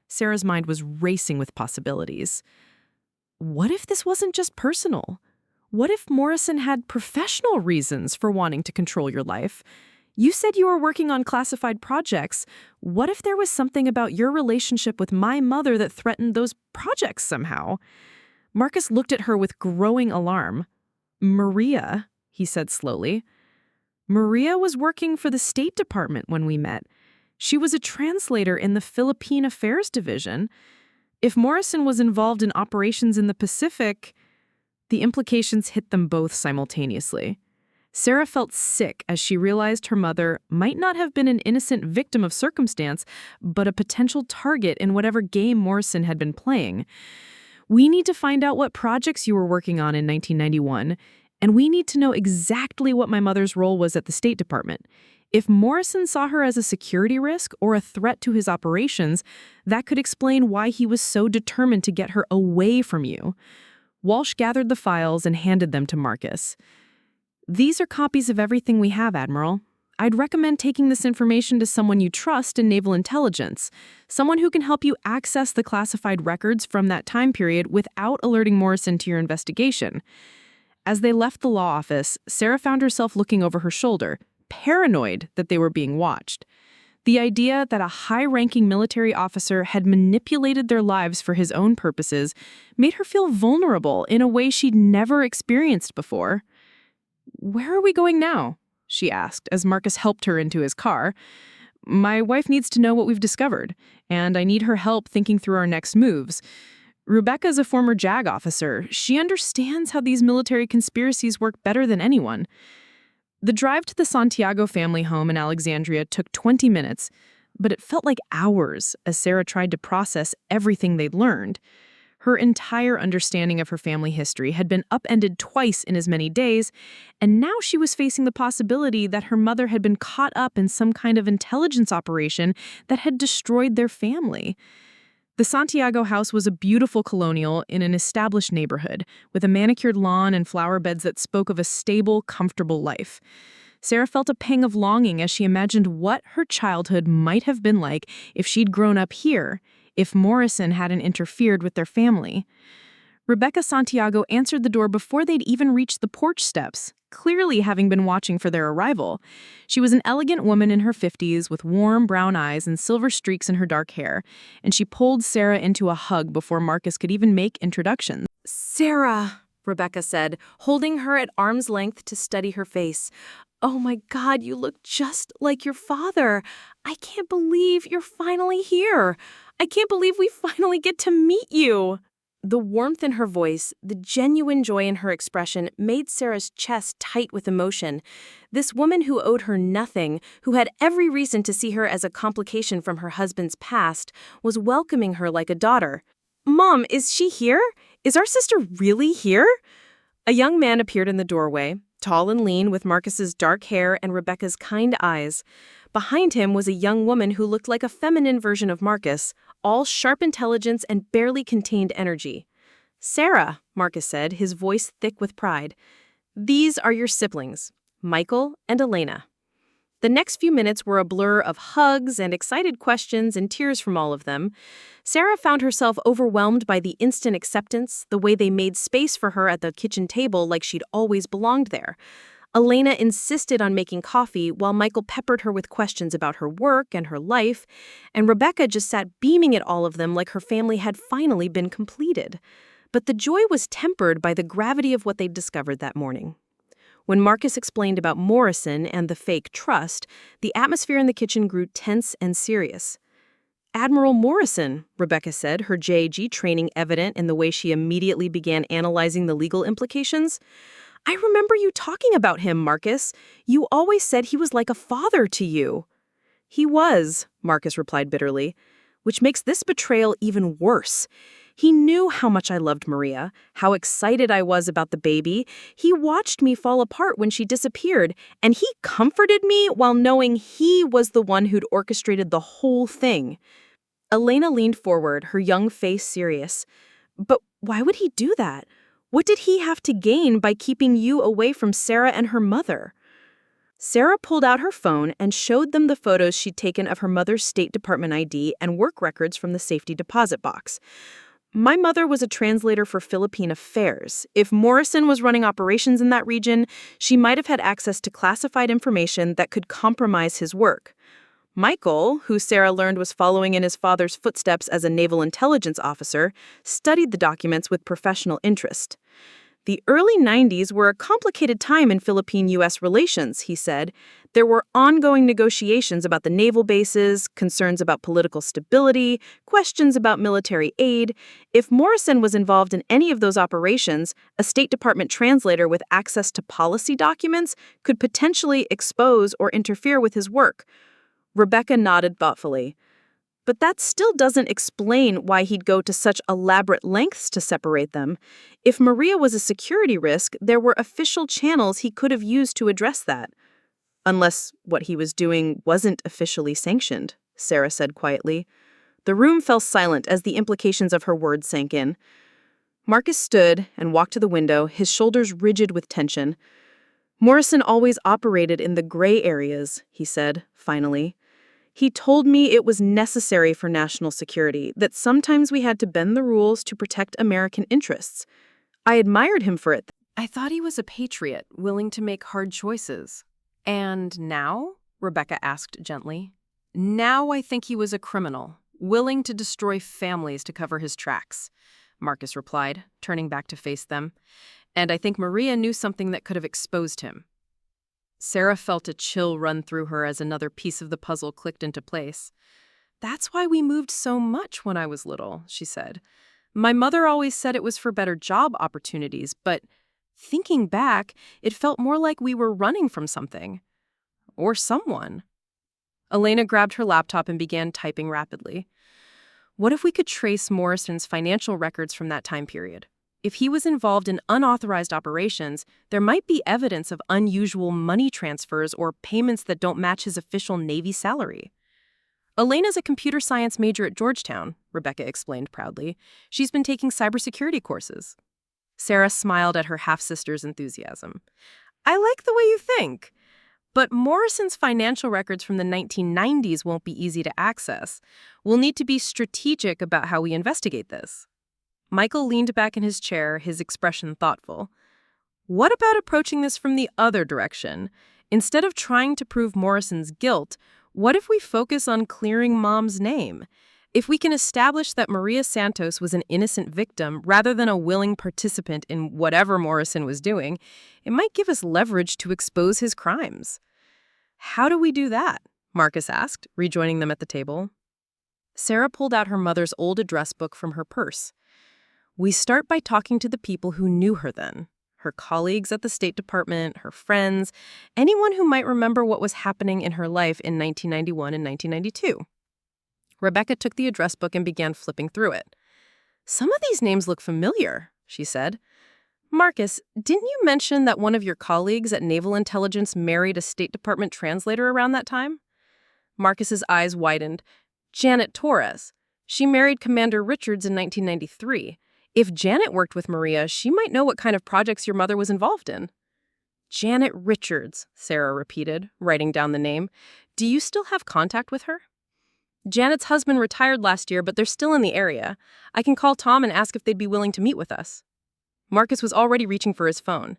E: Sarah's mind was racing with possibilities. What if this wasn't just personal? What if Morrison had professional reasons for wanting to control your life? You said you were working on classified projects. What if there was something about your relationship with my mother that threatened those projects somehow? Marcus looked at her with growing alarm. Maria, he said slowly. Maria was working for the State Department when we met. She was a translator in the Philippine Affairs Division. If Morrison was involved in operations in the Pacific, the implications hit them both simultaneously. Sarah felt sick as she realized her mother might not have been an innocent victim of circumstance, but a potential target in whatever game Morrison had been playing. We need to find out what projects you were working on in 1991, and we need to know exactly what my mother's role was at the State Department. If Morrison saw her as a security risk or a threat to his operations, that could explain why he was so determined to get her away from you. Walsh gathered the files and handed them to Marcus. These are copies of everything we have, Admiral. I'd recommend taking this information to someone you trust in naval intelligence, someone who can help you access the classified records from that time period without alerting Morrison to your investigation. As they left the law office, Sarah found herself looking over her shoulder, paranoid that they were being watched. The idea that a high-ranking military officer had manipulated their lives for his own purposes made her feel vulnerable in a way she'd never experienced before. "Where are we going now?" she asked as Marcus helped her into his car. "My wife needs to know what we've discovered, and I need her help thinking through our next moves. Rebecca's a former JAG officer. She understands how these military conspiracies work better than anyone." The drive to the Santiago family home in Alexandria took 20 minutes, but it felt like hours as Sarah tried to process everything they'd learned. Her entire understanding of her family history had been upended twice in as many days, and now she was facing the possibility that her mother had been caught up in some kind of intelligence operation that had destroyed their family. The Santiago house was a beautiful colonial in an established neighborhood, with a manicured lawn and flower beds that spoke of a stable, comfortable life. Sarah felt a pang of longing as she imagined what her childhood might have been like if she'd grown up here, if Morrison hadn't interfered with their family. Rebecca Santiago answered the door before they'd even reached the porch steps, clearly having been watching for their arrival. She was an elegant woman in her 50s with warm brown eyes and silver streaks in her dark hair, and she pulled Sarah into a hug before Marcus could even make introductions.
A: "Sarah," Rebecca said, holding her at arm's length to steady her face. "Oh my God, you look just like your father. I can't believe you're finally here. I can't believe we finally get to meet you." The warmth in her voice, the genuine joy in her expression, made Sarah's chest tight with emotion. This woman who owed her nothing, who had every reason to see her as a complication from her husband's past, was welcoming her like a daughter. "Mom, is she here? Is our sister really here?" A young man appeared in the doorway, tall and lean, with Marcus's dark hair and Rebecca's kind eyes. Behind him was a young woman who looked like a feminine version of Marcus, all sharp intelligence and barely contained energy. "Sarah," Marcus said, his voice thick with pride.
C: These are your siblings, Michael and Elena. The next few minutes were a blur of hugs and excited questions and tears from all of them. Sarah found herself overwhelmed by the instant acceptance, the way they made space for her at the kitchen table like she'd always belonged there. Elena insisted on making coffee while Michael peppered her with questions about her work and her life, and Rebecca just sat beaming at all of them like her family had finally been completed. But the joy was tempered by the gravity of what they'd discovered that morning. When Marcus explained about Morrison and the fake trust, the atmosphere in the kitchen grew tense and serious. Admiral Morrison, Rebecca said, her JAG training evident in the way she immediately began analyzing the legal implications. I remember you talking about him, Marcus. You always said he was like a father to you. He was, Marcus replied bitterly, which makes this betrayal even worse. He knew how much I loved Maria, how excited I was about the baby. He watched me fall apart when she disappeared, and he comforted me while knowing he was the one who'd orchestrated the whole thing. Elena leaned forward, her young face serious. But why would he do that? What did he have to gain by keeping you away from Sarah and her mother? Sarah pulled out her phone and showed them the photos she'd taken of her mother's State Department ID and work records from the safety deposit box. My mother was a translator for Philippine affairs. If Morrison was running operations in that region, she might have had access to classified information that could compromise his work. Michael, who Sarah learned was following in his father's footsteps as a naval intelligence officer, studied the documents with professional interest. The early 90s were a complicated time in Philippine-U.S. relations, he said. There were ongoing negotiations about the naval bases, concerns about political stability, questions about military aid. If Morrison was involved in any of those operations, a State Department translator with access to policy documents could potentially expose or interfere with his work. Rebecca nodded thoughtfully. But that still doesn't explain why he'd go to such elaborate lengths to separate them. If Maria was a security risk, there were official channels he could have used to address that. Unless what he was doing wasn't officially sanctioned, Sarah said quietly. The room fell silent as the implications of her words sank in. Marcus stood and walked to the window, his shoulders rigid with tension. Morrison always operated in the gray areas, he said, finally. He told me it was necessary for national security, that sometimes we had to bend the rules to protect American interests. I admired him for it.
A: I thought he was a patriot, willing to make hard choices. And now? Rebecca asked gently. Now I think he was a criminal, willing to destroy families to cover his tracks, Marcus replied, turning back to face them. And I think Maria knew something that could have exposed him. Sarah felt a chill run through her as another piece of the puzzle clicked into place. That's why we moved so much when I was little, she said. My mother always said it was for better job opportunities, but thinking back, it felt more like we were running from something. Or someone. Elena grabbed her laptop and began typing rapidly. What if we could trace Morrison's financial records from that time period? If he was involved in unauthorized operations, there might be evidence of unusual money transfers or payments that don't match his official Navy salary. Elena's a computer science major at Georgetown, Rebecca explained proudly. She's been taking cybersecurity courses. Sarah smiled at her half-sister's enthusiasm. I like the way you think. But Morrison's financial records from the 1990s won't be easy to access. We'll need to be strategic about how we investigate this. Michael leaned back in his chair, his expression thoughtful. What about approaching this from the other direction? Instead of trying to prove Morrison's guilt, what if we focus on clearing Mom's name? If we can establish that Maria Santos was an innocent victim rather than a willing participant in whatever Morrison was doing, it might give us leverage to expose his crimes. How do we do that? Marcus asked, rejoining them at the table. Sarah pulled out her mother's old address book from her purse. We start by talking to the people who knew her then, her colleagues at the State Department, her friends, anyone who might remember what was happening in her life in 1991 and 1992. Rebecca took the address book and began flipping through it. Some of these names look familiar, she said. Marcus, didn't you mention that one of your colleagues at Naval Intelligence married a State Department translator around that time? Marcus's eyes widened. Janet Torres. She married Commander Richards in 1993. If Janet worked with Maria, she might know what kind of projects your mother was involved in.
C: Janet Richards, Sarah repeated, writing down the name. Do you still have contact with her? Janet's husband retired last year, but they're still in the area. I can call Tom and ask if they'd be willing to meet with us. Marcus was already reaching for his phone.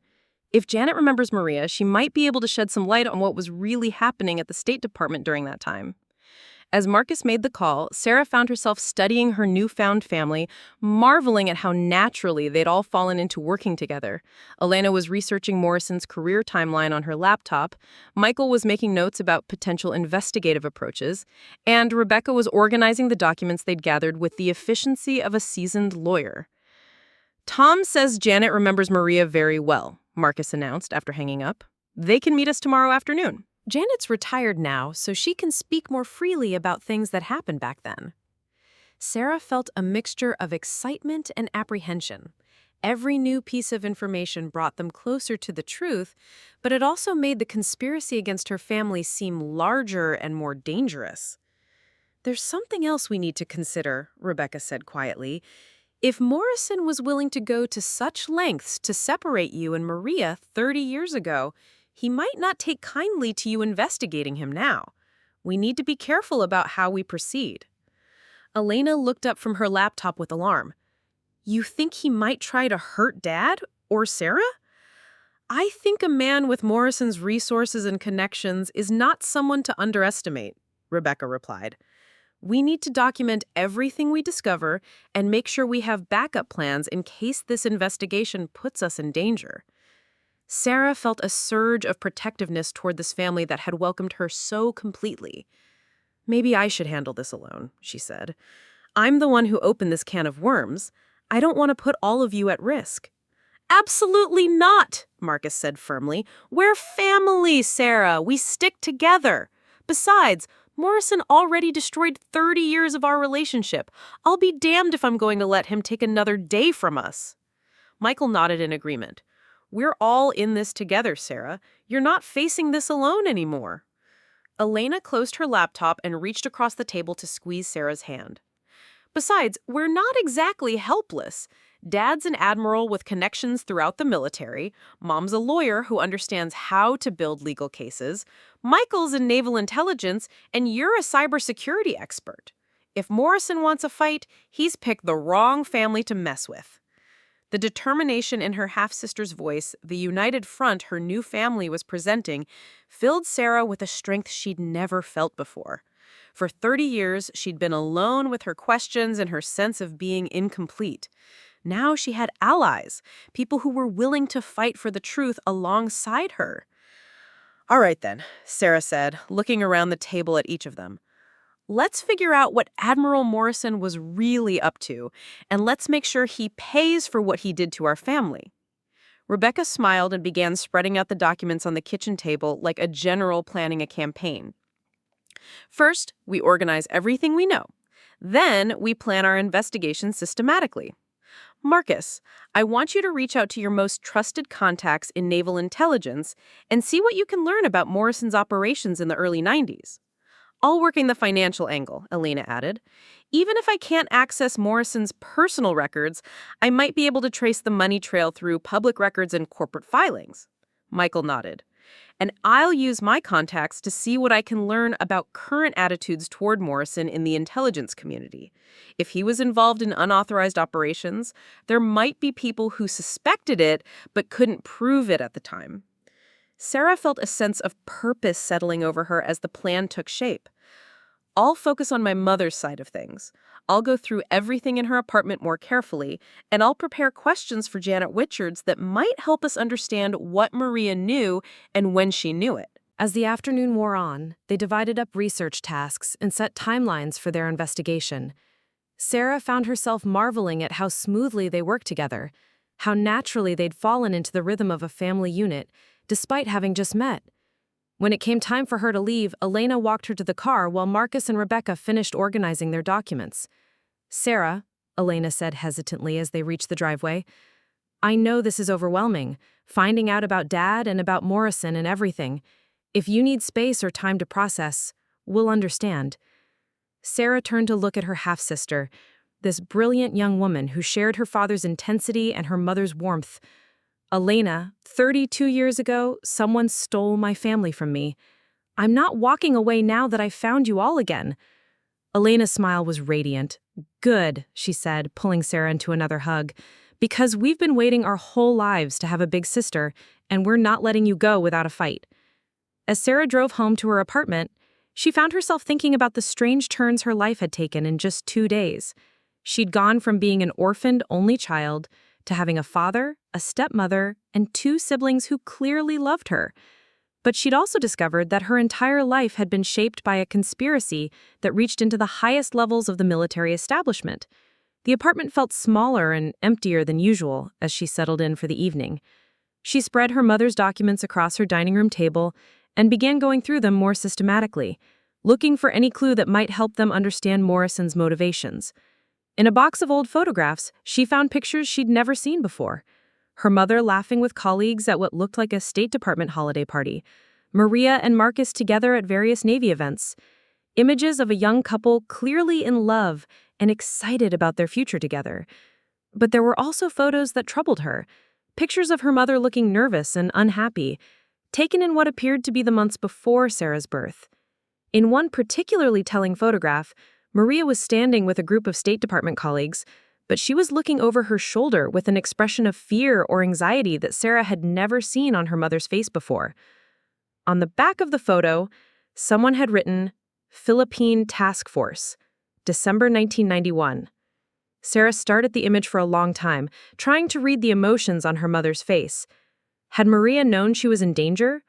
C: If Janet remembers Maria, she might be able to shed some light on what was really happening at the State Department during that time. As Marcus made the call, Sarah found herself studying her newfound family, marveling at how naturally they'd all fallen into working together. Elena was researching Morrison's career timeline on her laptop, Michael was making notes about potential investigative approaches, and Rebecca was organizing the documents they'd gathered with the efficiency of a seasoned lawyer. Tom says Janet remembers Maria very well, Marcus announced after hanging up. They can meet us tomorrow afternoon.
A: Janet's retired now, so she can speak more freely about things that happened back then. Sarah felt a mixture of excitement and apprehension. Every new piece of information brought them closer to the truth, but it also made the conspiracy against her family seem larger and more dangerous. "There's something else we need to consider," Rebecca said quietly. "If Morrison was willing to go to such lengths to separate you and Maria 30 years ago, he might not take kindly to you investigating him now. We need to be careful about how we proceed." Elena looked up from her laptop with alarm. "You think he might try to hurt Dad or Sarah?" "I think a man with Morrison's resources and connections is not someone to underestimate," Rebecca replied. "We need to document everything we discover and make sure we have backup plans in case this investigation puts us in danger." Sarah felt a surge of protectiveness toward this family that had welcomed her so completely. "Maybe I should handle this alone," she said. "I'm the one who opened this can of worms. I don't want to put all of you at risk." "Absolutely not," Marcus said firmly. "We're family, Sarah. We stick together. Besides, Morrison already destroyed 30 years of our relationship. I'll be damned if I'm going to let him take another day from us." Michael nodded in agreement. "We're all in this together, Sarah. You're not facing this alone anymore." Elena closed her laptop and reached across the table to squeeze Sarah's hand. "Besides, we're not exactly helpless. Dad's an admiral with connections throughout the military. Mom's a lawyer who understands how to build legal cases. Michael's in naval intelligence, and you're a cybersecurity expert. If Morrison wants a fight, he's picked the wrong family to mess with." The determination in her half-sister's voice, the united front her new family was presenting, filled Sarah with a strength she'd never felt before. For 30 years, she'd been alone with her questions and her sense of being incomplete. Now she had allies, people who were willing to fight for the truth alongside her. "All right then," Sarah said, looking around the table at each of them. "Let's figure out what Admiral Morrison was really up to, and let's make sure he pays for what he did to our family." Rebecca smiled and began spreading out the documents on the kitchen table like a general planning a campaign. "First, we organize everything we know. Then, we plan our investigation systematically. Marcus, I want you to reach out to your most trusted contacts in naval intelligence and see what you can learn about Morrison's operations in the early 90s. I'll work in the financial angle," Elena added. "Even if I can't access Morrison's personal records, I might be able to trace the money trail through public records and corporate filings." Michael nodded. "And I'll use my contacts to see what I can learn about current attitudes toward Morrison in the intelligence community. If he was involved in unauthorized operations, there might be people who suspected it but couldn't prove it at the time." Sarah felt a sense of purpose settling over her as the plan took shape. "I'll focus on my mother's side of things. I'll go through everything in her apartment more carefully, and I'll prepare questions for Janet Richards that might help us understand what Maria knew and when she knew it." As the afternoon wore on, they divided up research tasks and set timelines for their investigation. Sarah found herself marveling at how smoothly they worked together, how naturally they'd fallen into the rhythm of a family unit, despite having just met. When it came time for her to leave, Elena walked her to the car while Marcus and Rebecca finished organizing their documents. "Sarah," Elena said hesitantly as they reached the driveway, "I know this is overwhelming, finding out about Dad and about Morrison and everything. If you need space or time to process, we'll understand." Sarah turned to look at her half-sister, this brilliant young woman who shared her father's intensity and her mother's warmth.
C: Elena, 32 years ago, someone stole my family from me. I'm not walking away now that I found you all again." Elena's smile was radiant. "Good," she said, pulling Sarah into another hug, "because we've been waiting our whole lives to have a big sister, and we're not letting you go without a fight." As Sarah drove home to her apartment, she found herself thinking about the strange turns her life had taken in just 2 days. She'd gone from being an orphaned only child to having a father, a stepmother, and 2 siblings who clearly loved her. But she'd also discovered that her entire life had been shaped by a conspiracy that reached into the highest levels of the military establishment. The apartment felt smaller and emptier than usual as she settled in for the evening. She spread her mother's documents across her dining room table and began going through them more systematically, looking for any clue that might help them understand Morrison's motivations. In a box of old photographs, she found pictures she'd never seen before. Her mother laughing with colleagues at what looked like a State Department holiday party, Maria and Marcus together at various Navy events, images of a young couple clearly in love and excited about their future together. But there were also photos that troubled her, pictures of her mother looking nervous and unhappy, taken in what appeared to be the months before Sarah's birth. In one particularly telling photograph, Maria was standing with a group of State Department colleagues, but she was looking over her shoulder with an expression of fear or anxiety that Sarah had never seen on her mother's face before. On the back of the photo, someone had written, "Philippine Task Force, December 1991. Sarah stared at the image for a long time, trying to read the emotions on her mother's face. Had Maria known she was in danger?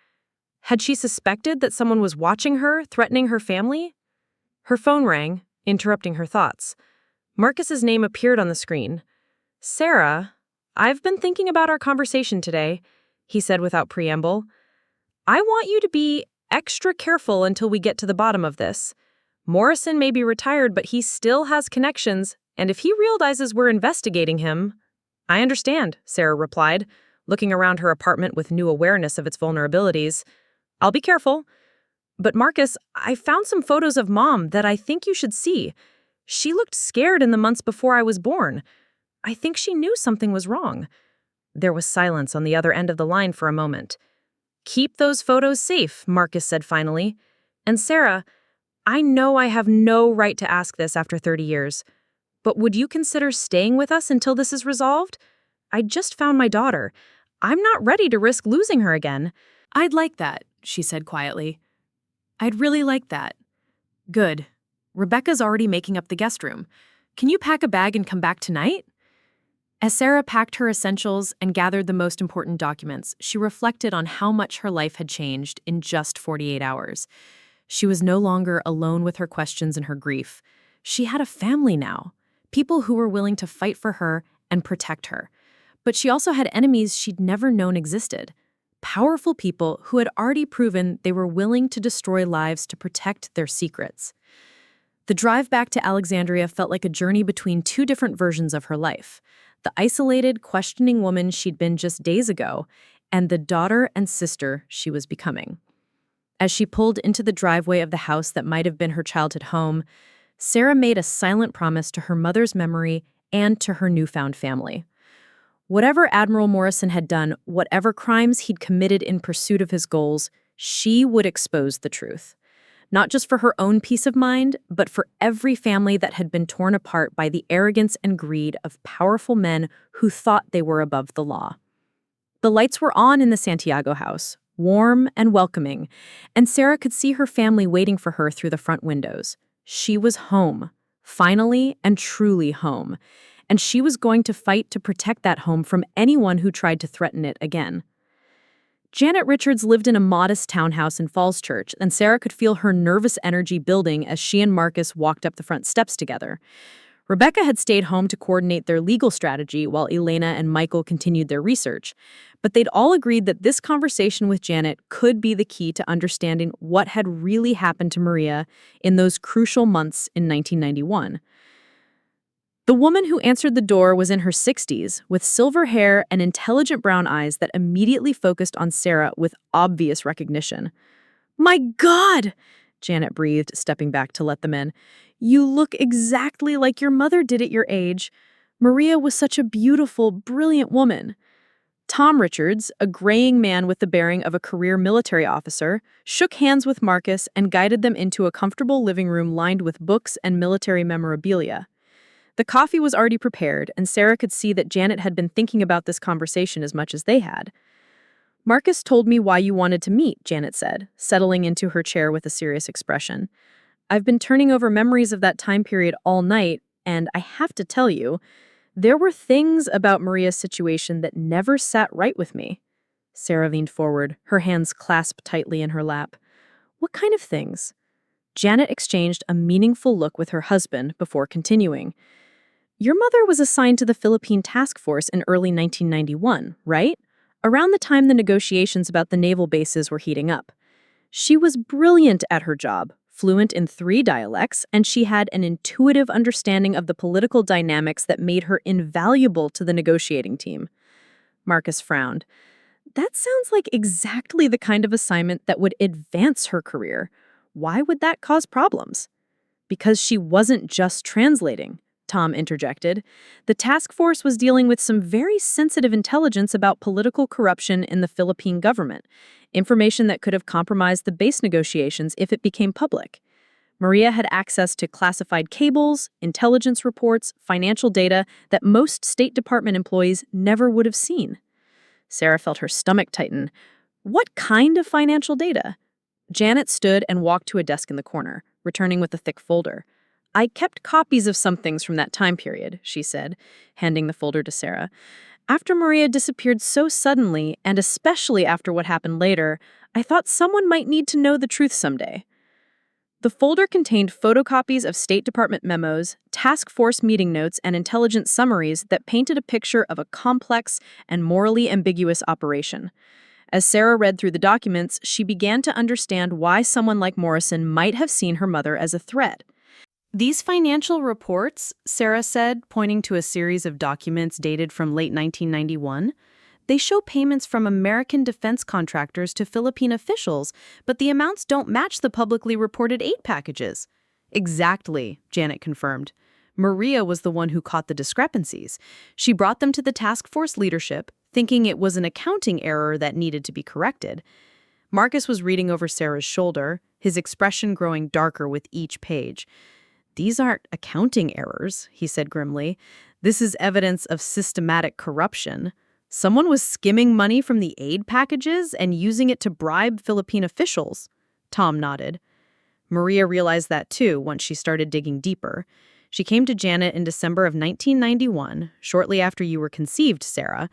C: Had she suspected that someone was watching her, threatening her family? Her phone rang, interrupting her thoughts. Marcus's name appeared on the screen. "Sarah, I've been thinking about our conversation today," he said without preamble. "I want you to be extra careful until we get to the bottom of this. Morrison may be retired, but he still has connections, and if he realizes we're investigating him—" "I understand," Sarah replied, looking around her apartment with new awareness of its vulnerabilities. "I'll be careful. But Marcus, I found some photos of Mom that I think you should see. She looked scared in the months before I was born. I think she knew something was wrong." There was silence on the other end of the line for a moment. "Keep those photos safe," Marcus said finally. "And Sarah, I know I have no right to ask this after 30 years, but would you consider staying with us until this is resolved? I just found my daughter. I'm not ready to risk losing her again."
A: "I'd like that," she said quietly. "I'd really like that." "Good. Rebecca's already making up the guest room. Can you pack a bag and come back tonight?" As Sarah packed her essentials and gathered the most important documents, she reflected on how much her life had changed in just 48 hours. She was no longer alone with her questions and her grief. She had a family now, people who were willing to fight for her and protect her. But she also had enemies she'd never known existed. Powerful people who had already proven they were willing to destroy lives to protect their secrets. The drive back to Alexandria felt like a journey between 2 different versions of her life: the isolated, questioning woman she'd been just days ago, and the daughter and sister she was becoming. As she pulled into the driveway of the house that might have been her childhood home, Sarah made a silent promise to her mother's memory and to her newfound family. Whatever Admiral Morrison had done, whatever crimes he'd committed in pursuit of his goals, she would expose the truth. Not just for her own peace of mind, but for every family that had been torn apart by the arrogance and greed of powerful men who thought they were above the law. The lights were on in the Santiago house, warm and welcoming, and Sarah could see her family waiting for her through the front windows. She was home, finally and truly home, and she was going to fight to protect that home from anyone who tried to threaten it again. Janet Richards lived in a modest townhouse in Falls Church, and Sarah could feel her nervous energy building as she and Marcus walked up the front steps together. Rebecca had stayed home to coordinate their legal strategy while Elena and Michael continued their research, but they'd all agreed that this conversation with Janet could be the key to understanding what had really happened to Maria in those crucial months in 1991. The woman who answered the door was in her 60s, with silver hair and intelligent brown eyes that immediately focused on Sarah with obvious recognition. "My God!" Janet breathed, stepping back to let them in. "You look exactly like your mother did at your age. Maria was such a beautiful, brilliant woman."
C: Tom Richards, a graying man with the bearing of a career military officer, shook hands with Marcus and guided them into a comfortable living room lined with books and military memorabilia. The coffee was already prepared, and Sarah could see that Janet had been thinking about this conversation as much as they had. "Marcus told me why you wanted to meet," Janet said, settling into her chair with a serious expression. "I've been turning over memories of that time period all night, and I have to tell you, there were things about Maria's situation that never sat right with me." Sarah leaned forward, her hands clasped tightly in her lap. "What kind of things?" Janet exchanged a meaningful look with her husband before continuing. "Your mother was assigned to the Philippine Task Force in early 1991, right? Around the time the negotiations about the naval bases were heating up. She was brilliant at her job, fluent in 3 dialects, and she had an intuitive understanding of the political dynamics that made her invaluable to the negotiating team." Marcus frowned. "That sounds like exactly the kind of assignment that would advance her career. Why would that cause problems?" "Because she wasn't just translating," Tom interjected. "The task force was dealing with some very sensitive intelligence about political corruption in the Philippine government, information that could have compromised the base negotiations if it became public. Maria had access to classified cables, intelligence reports, financial data that most State Department employees never would have seen." Sarah felt her stomach tighten. "What kind of financial data?" Janet stood and walked to a desk in the corner, returning with a thick folder. "I kept copies of some things from that time period," she said, handing the folder to Sarah. "After Maria disappeared so suddenly, and especially after what happened later, I thought someone might need to know the truth someday." The folder contained photocopies of State Department memos, task force meeting notes, and intelligence summaries that painted a picture of a complex and morally ambiguous operation. As Sarah read through the documents, she began to understand why someone like Morrison might have seen her mother as a threat.
E: These financial reports, Sarah said, pointing to a series of documents dated from late 1991, they show payments from American defense contractors to Philippine officials, but the amounts don't match the publicly reported aid packages. "Exactly," Janet confirmed. "Maria was the one who caught the discrepancies. She brought them to the task force leadership, thinking it was an accounting error that needed to be corrected." Marcus was reading over Sarah's shoulder, his expression growing darker with each page. "These aren't accounting errors," he said grimly. "This is evidence of systematic corruption. Someone was skimming money from the aid packages and using it to bribe Philippine officials." Tom nodded. Maria realized that too once she started digging deeper. She came to Janet in December of 1991, shortly after you were conceived, Sarah.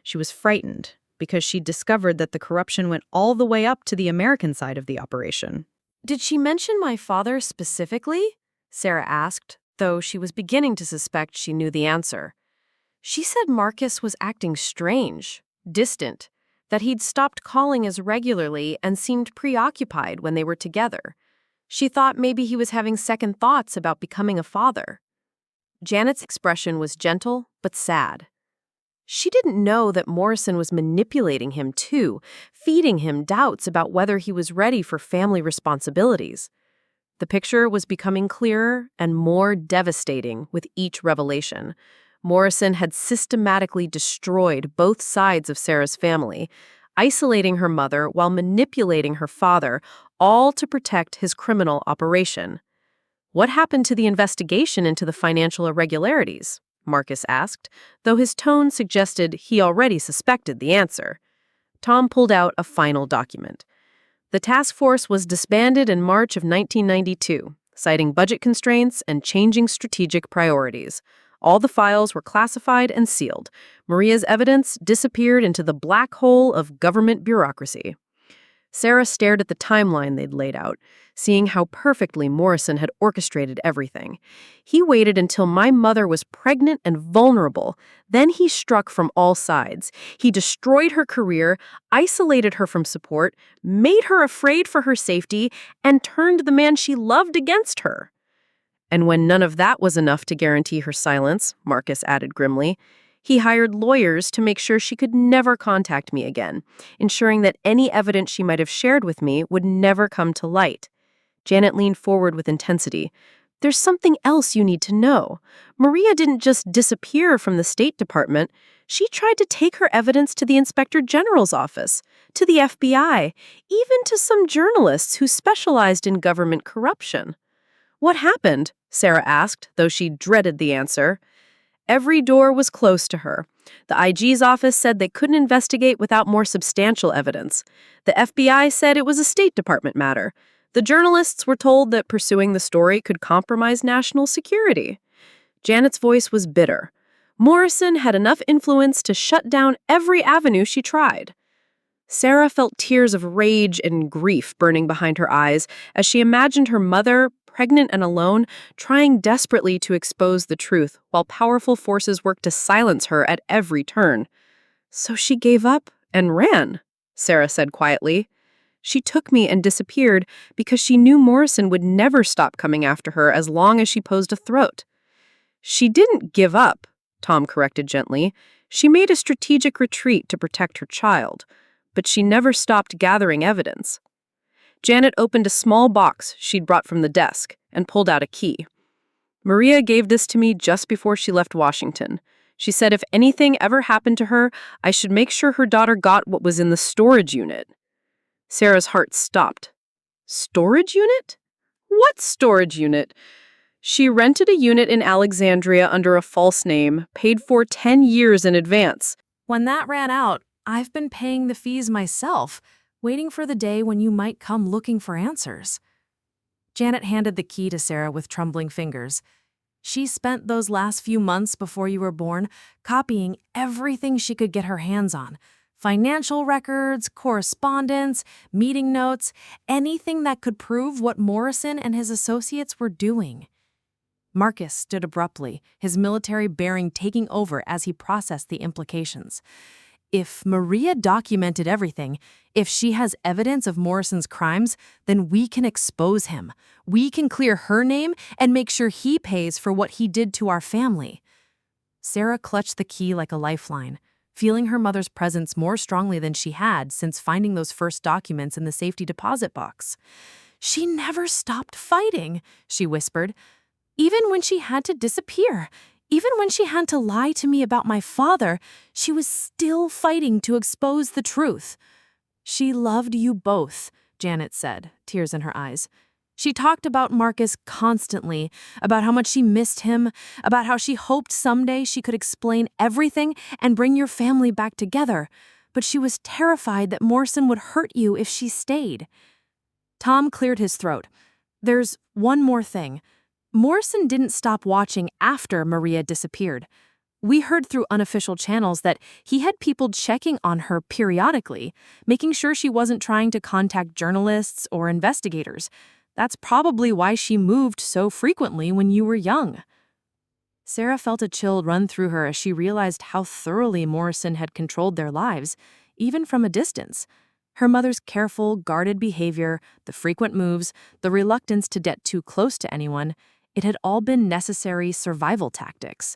E: She was frightened because she discovered that the corruption went all the way up to the American side of the operation.
A: "Did she mention my father specifically?" Sarah asked, though she was beginning to suspect she knew the answer. "She said Marcus was acting strange, distant, that he'd stopped calling as regularly and seemed preoccupied when they were together. She thought maybe he was having second thoughts about becoming a father." Janet's expression was gentle but sad. She didn't know that Morrison was manipulating him too, feeding him doubts about whether he was ready for family responsibilities. The picture was becoming clearer and more devastating with each revelation. Morrison had systematically destroyed both sides of Sarah's family, isolating her mother while manipulating her father, all to protect his criminal operation. "What happened to the investigation into the financial irregularities?" Marcus asked, though his tone suggested he already suspected the answer. Tom pulled out a final document. "The task force was disbanded in March of 1992, citing budget constraints and changing strategic priorities. All the files were classified and sealed. Maria's evidence disappeared into the black hole of government bureaucracy." Sarah stared at the timeline they'd laid out, seeing how perfectly Morrison had orchestrated everything. "He waited until my mother was pregnant and vulnerable. Then he struck from all sides. He destroyed her career, isolated her from support, made her afraid for her safety, and turned the man she loved against her." "And when none of that was enough to guarantee her silence," Marcus added grimly, "he hired lawyers to make sure she could never contact me again, ensuring that any evidence she might have shared with me would never come to light." Janet leaned forward with intensity.
C: There's something else you need to know. Maria didn't just disappear from the State Department. She tried to take her evidence to the Inspector General's office, to the FBI, even to some journalists who specialized in government corruption. What happened? Sarah asked, though she dreaded the answer. Every door was closed to her. The IG's office said they couldn't investigate without more substantial evidence. The FBI said it was a State Department matter. The journalists were told that pursuing the story could compromise national security. Janet's voice was bitter. Morrison had enough influence to shut down every avenue she tried. Sarah felt tears of rage and grief burning behind her eyes as she imagined her mother, pregnant and alone, trying desperately to expose the truth while powerful forces worked to silence her at every turn. "So she gave up and ran," Sarah said quietly. "She took me and disappeared because she knew Morrison would never stop coming after her as long as she posed a threat." "She didn't give up," Tom corrected gently. "She made a strategic retreat to protect her child, but she never stopped gathering evidence." Janet opened a small box she'd brought from the desk and pulled out a key. "Maria gave this to me just before she left Washington. She said if anything ever happened to her, I should make sure her daughter got what was in the storage unit." Sarah's heart stopped. "Storage unit? What storage unit?" "She rented a unit in Alexandria under a false name, paid for 10 years in advance."
E: When that ran out, I've been paying the fees myself, waiting for the day when you might come looking for answers. Janet handed the key to Sarah with trembling fingers. She spent those last few months before you were born copying everything she could get her hands on. Financial records, correspondence, meeting notes, anything that could prove what Morrison and his associates were doing. Marcus stood abruptly, his military bearing taking over as he processed the implications. If Maria documented everything, if she has evidence of Morrison's crimes, then we can expose him. We can clear her name and make sure he pays for what he did to our family. Sarah clutched the key like a lifeline, feeling her mother's presence more strongly than she had since finding those first documents in the safety deposit box. "She never stopped fighting," she whispered. "Even when she had to disappear, even when she had to lie to me about my father, she was still fighting to expose the truth." "She loved you both," Janet said, tears in her eyes. She talked about Marcus constantly, about how much she missed him, about how she hoped someday she could explain everything and bring your family back together, but she was terrified that Morrison would hurt you if she stayed. Tom cleared his throat. "There's one more thing. Morrison didn't stop watching after Maria disappeared. We heard through unofficial channels that he had people checking on her periodically, making sure she wasn't trying to contact journalists or investigators. That's probably why she moved so frequently when you were young." Sarah felt a chill run through her as she realized how thoroughly Morrison had controlled their lives, even from a distance. Her mother's careful, guarded behavior, the frequent moves, the reluctance to get too close to anyone, it had all been necessary survival tactics.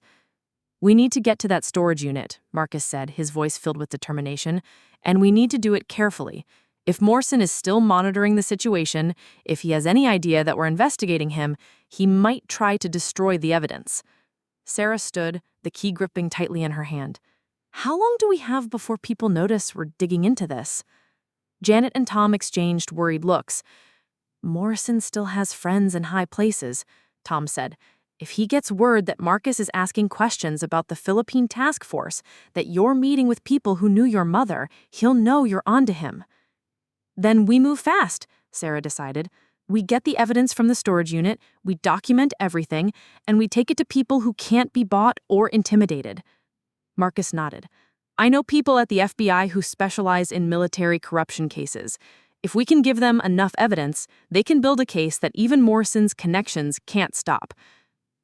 E: "We need to get to that storage unit," Marcus said, his voice filled with determination, "and we need to do it carefully. If Morrison is still monitoring the situation, if he has any idea that we're investigating him, he might try to destroy the evidence." Sarah stood, the key gripping tightly in her hand. "How long do we have before people notice we're digging into this?" Janet and Tom exchanged worried looks. "Morrison still has friends in high places," Tom said. "If he gets word that Marcus is asking questions about the Philippine task force, that you're meeting with people who knew your mother, he'll know you're onto him." "Then we move fast," Sarah decided. "We get the evidence from the storage unit, we document everything, and we take it to people who can't be bought or intimidated." Marcus nodded. "I know people at the FBI who specialize in military corruption cases. If we can give them enough evidence, they can build a case that even Morrison's connections can't stop."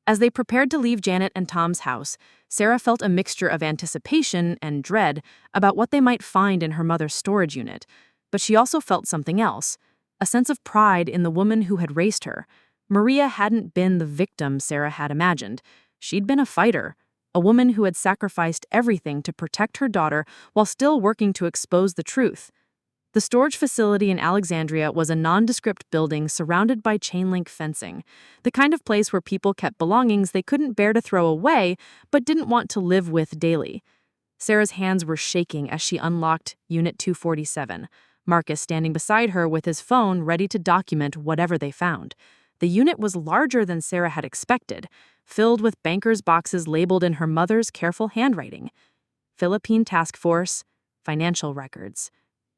E: As they prepared to leave Janet and Tom's house, Sarah felt a mixture of anticipation and dread about what they might find in her mother's storage unit. But she also felt something else, a sense of pride in the woman who had raised her. Maria hadn't been the victim Sarah had imagined. She'd been a fighter, a woman who had sacrificed everything to protect her daughter while still working to expose the truth.
C: The storage facility in Alexandria was a nondescript building surrounded by chain-link fencing, the kind of place where people kept belongings they couldn't bear to throw away but didn't want to live with daily. Sarah's hands were shaking as she unlocked Unit 247, Marcus standing beside her with his phone ready to document whatever they found. The unit was larger than Sarah had expected, filled with bankers' boxes labeled in her mother's careful handwriting. Philippine Task Force, financial records,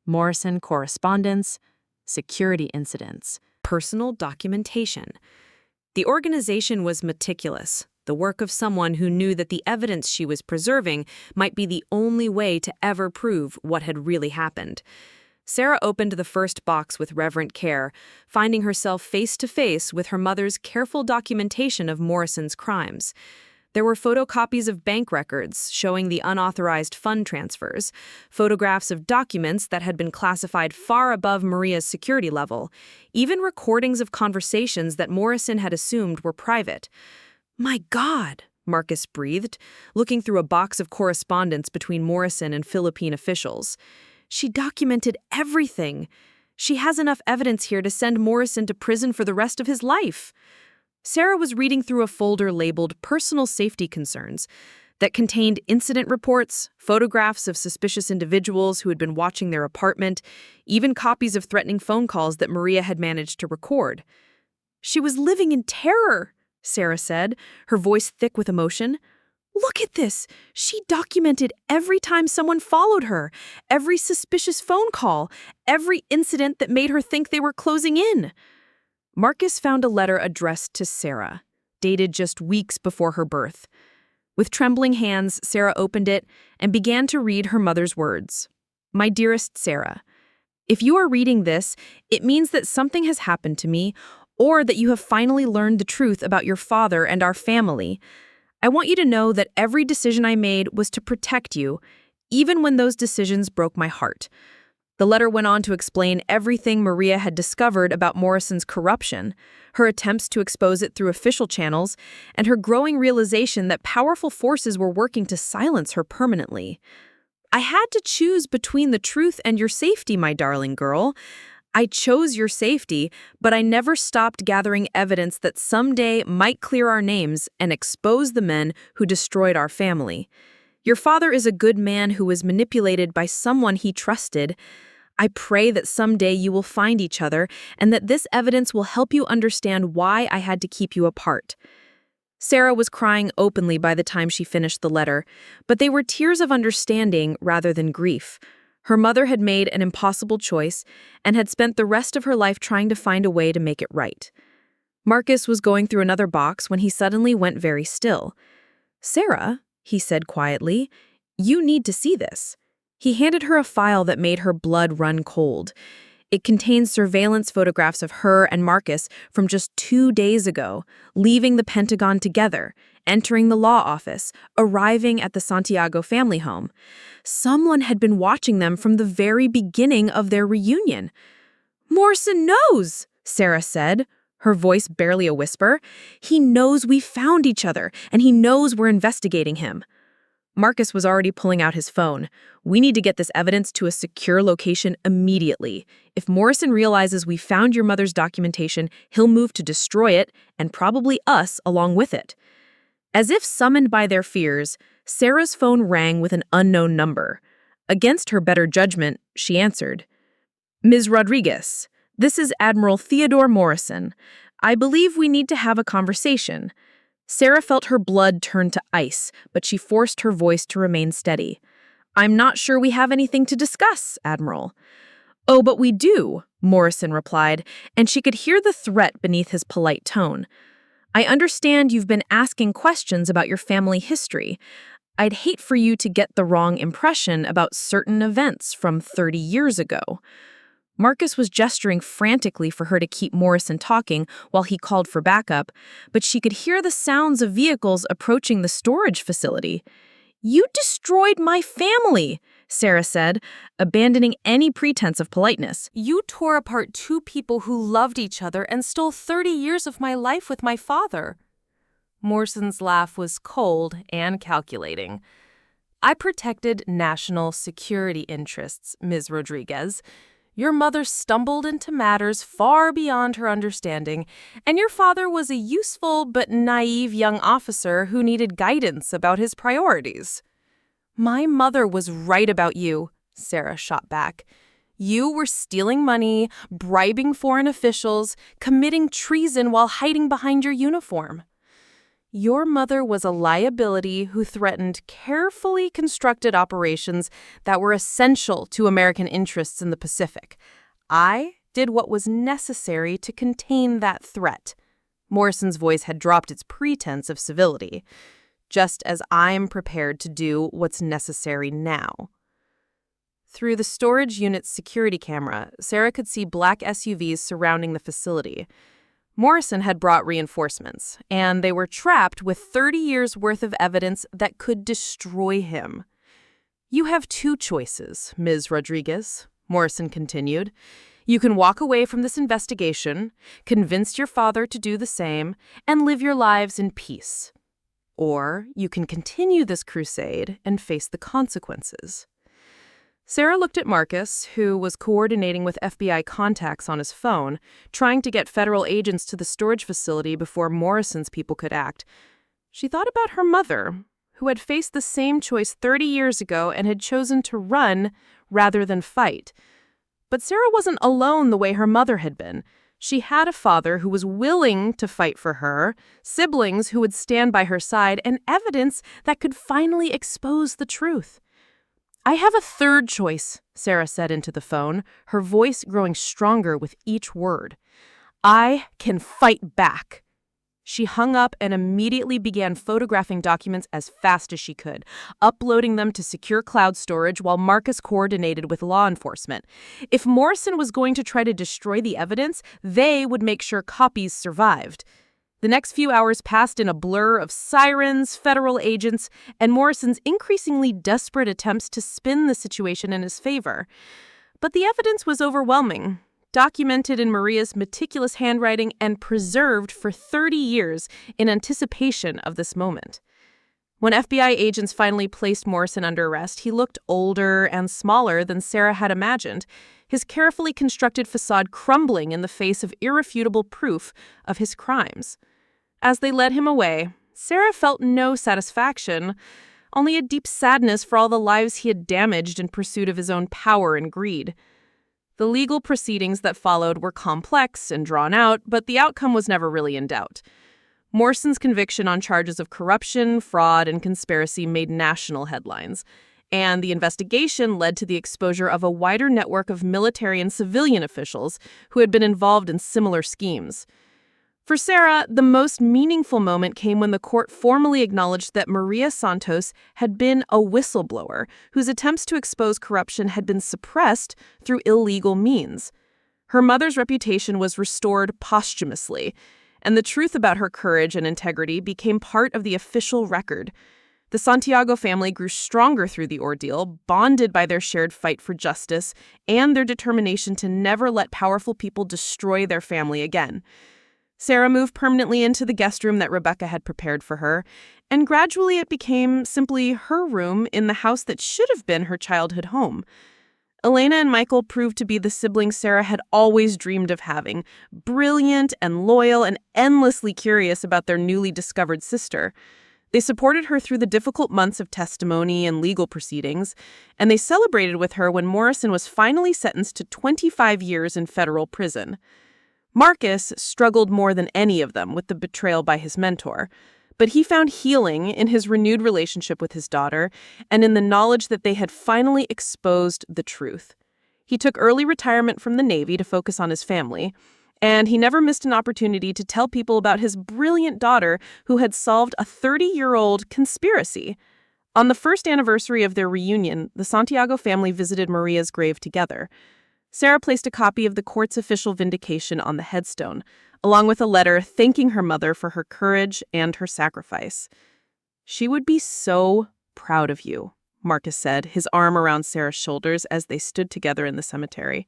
C: Morrison correspondence, security incidents,
D: Personal documentation. The organization was meticulous, the work of someone who knew that the evidence she was preserving might be the only way to ever prove what had really happened. Sarah opened the first box with reverent care, finding herself face to face with her mother's careful documentation of Morrison's crimes. There were photocopies of bank records showing the unauthorized fund transfers, photographs of documents that had been classified far above Maria's security level, even recordings of conversations that Morrison had assumed were private. "My God," Marcus breathed, looking through a box of correspondence between Morrison and Philippine officials. "She documented everything. She has enough evidence here to send Morrison to prison for the rest of his life." Sarah was reading through a folder labeled Personal Safety Concerns that contained incident reports, photographs of suspicious individuals who had been watching their apartment, even copies of threatening phone calls that Maria had managed to record. "She was living in terror," Sarah said, her voice thick with emotion. "Look at this! She documented every time someone followed her, every suspicious phone call, every incident that made her think they were closing in." Marcus found a letter addressed to Sarah, dated just weeks before her birth. With trembling hands, Sarah opened it and began to read her mother's words. "My dearest Sarah, if you are reading this, it means that something has happened to me, or that you have finally learned the truth about your father and our family. I want you to know that every decision I made was to protect you, even when those decisions broke my heart." The letter went on to explain everything Maria had discovered about Morrison's corruption, her attempts to expose it through official channels, and her growing realization that powerful forces were working to silence her permanently. "I had to choose between the truth and your safety, my darling girl. I chose your safety, but I never stopped gathering evidence that someday might clear our names and expose the men who destroyed our family. Your father is a good man who was manipulated by someone he trusted. I pray that someday you will find each other and that this evidence will help you understand why I had to keep you apart." Sarah was crying openly by the time she finished the letter, but they were tears of understanding rather than grief. Her mother had made an impossible choice and had spent the rest of her life trying to find a way to make it right. Marcus was going through another box when he suddenly went very still. "Sarah," he said quietly, "you need to see this." He handed her a file that made her blood run cold. It contained surveillance photographs of her and Marcus from just 2 days ago, leaving the Pentagon together, entering the law office, arriving at the Santiago family home. Someone had been watching them from the very beginning of their reunion. "Morrison knows," Sarah said, her voice barely a whisper. "He knows we found each other, and he knows we're investigating him." Marcus was already pulling out his phone. "We need to get this evidence to a secure location immediately. If Morrison realizes we found your mother's documentation, he'll move to destroy it, and probably us along with it." As if summoned by their fears, Sarah's phone rang with an unknown number. Against her better judgment, she answered. "Ms. Rodriguez, this is Admiral Theodore Morrison. I believe we need to have a conversation." Sarah felt her blood turn to ice, but she forced her voice to remain steady. "I'm not sure we have anything to discuss, Admiral." "Oh, but we do," Morrison replied, and she could hear the threat beneath his polite tone. "I understand you've been asking questions about your family history. I'd hate for you to get the wrong impression about certain events from 30 years ago." Marcus was gesturing frantically for her to keep Morrison talking while he called for backup, but she could hear the sounds of vehicles approaching the storage facility. "You destroyed my family," Sarah said, abandoning any pretense of politeness.
A: "You tore apart two people who loved each other and stole 30 years of my life with my father." Morrison's laugh was cold and calculating. "I protected national security interests, Ms. Rodriguez.
C: Your mother stumbled into matters far beyond her understanding, and your father was a useful but naive young officer who needed guidance about his priorities." "My mother was right about you," Sarah shot back. "You were stealing money, bribing foreign officials, committing treason while hiding behind your uniform. Your mother was a liability who threatened carefully constructed operations that were essential to American interests in the Pacific. I did what was necessary to contain that threat." Morrison's voice had dropped its pretense of civility. "Just as I'm prepared to do what's necessary now." Through the storage unit's security camera, Sarah could see black SUVs surrounding the facility. Morrison had brought reinforcements, and they were trapped with 30 years' worth of evidence that could destroy him. "You have two choices, Ms. Rodriguez," Morrison continued. "You can walk away from this investigation, convince your father to do the same, and live your lives in peace. Or you can continue this crusade and face the consequences." Sarah looked at Marcus, who was coordinating with FBI contacts on his phone, trying to get federal agents to the storage facility before Morrison's people could act. She thought about her mother, who had faced the same choice 30 years ago and had chosen to run rather than fight. But Sarah wasn't alone the way her mother had been. She had a father who was willing to fight for her, siblings who would stand by her side, and evidence that could finally expose the truth. "I have a third choice," Sarah said into the phone, her voice growing stronger with each word. "I can fight back." She hung up and immediately began photographing documents as fast as she could, uploading them to secure cloud storage while Marcus coordinated with law enforcement. If Morrison was going to try to destroy the evidence, they would make sure copies survived. The next few hours passed in a blur of sirens, federal agents, and Morrison's increasingly desperate attempts to spin the situation in his favor. But the evidence was overwhelming, documented in Maria's meticulous handwriting and preserved for 30 years in anticipation of this moment. When FBI agents finally placed Morrison under arrest, he looked older and smaller than Sarah had imagined, his carefully constructed facade crumbling in the face of irrefutable proof of his crimes. As they led him away, Sarah felt no satisfaction, only a deep sadness for all the lives he had damaged in pursuit of his own power and greed. The legal proceedings that followed were complex and drawn out, but the outcome was never really in doubt. Morrison's conviction on charges of corruption, fraud, and conspiracy made national headlines, and the investigation led to the exposure of a wider network of military and civilian officials who had been involved in similar schemes. For Sarah, the most meaningful moment came when the court formally acknowledged that Maria Santos had been a whistleblower whose attempts to expose corruption had been suppressed through illegal means. Her mother's reputation was restored posthumously, and the truth about her courage and integrity became part of the official record. The Santiago family grew stronger through the ordeal, bonded by their shared fight for justice and their determination to never let powerful people destroy their family again. Sarah moved permanently into the guest room that Rebecca had prepared for her, and gradually it became simply her room in the house that should have been her childhood home. Elena and Michael proved to be the siblings Sarah had always dreamed of having, brilliant and loyal and endlessly curious about their newly discovered sister. They supported her through the difficult months of testimony and legal proceedings, and they celebrated with her when Morrison was finally sentenced to 25 years in federal prison. Marcus struggled more than any of them with the betrayal by his mentor, but he found healing in his renewed relationship with his daughter and in the knowledge that they had finally exposed the truth. He took early retirement from the Navy to focus on his family, and he never missed an opportunity to tell people about his brilliant daughter who had solved a 30-year-old conspiracy. On the first anniversary of their reunion, the Santiago family visited Maria's grave together. Sarah placed a copy of the court's official vindication on the headstone, along with a letter thanking her mother for her courage and her sacrifice. "She would be so proud of you," Marcus said, his arm around Sarah's shoulders as they stood together in the cemetery.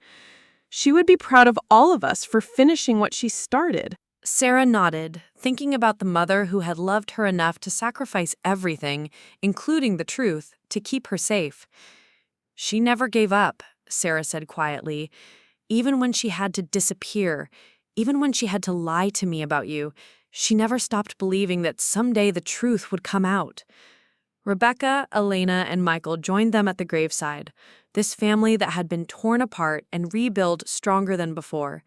C: "She would be proud of all of us for finishing what she started."
A: Sarah nodded, thinking about the mother who had loved her enough to sacrifice everything, including the truth, to keep her safe. She never gave up,
C: Sarah said quietly. Even when she had to disappear, even when she had to lie to me about you, she never stopped believing that someday the truth would come out. Rebecca, Elena, and Michael joined them at the graveside, this family that had been torn apart and rebuilt stronger than before.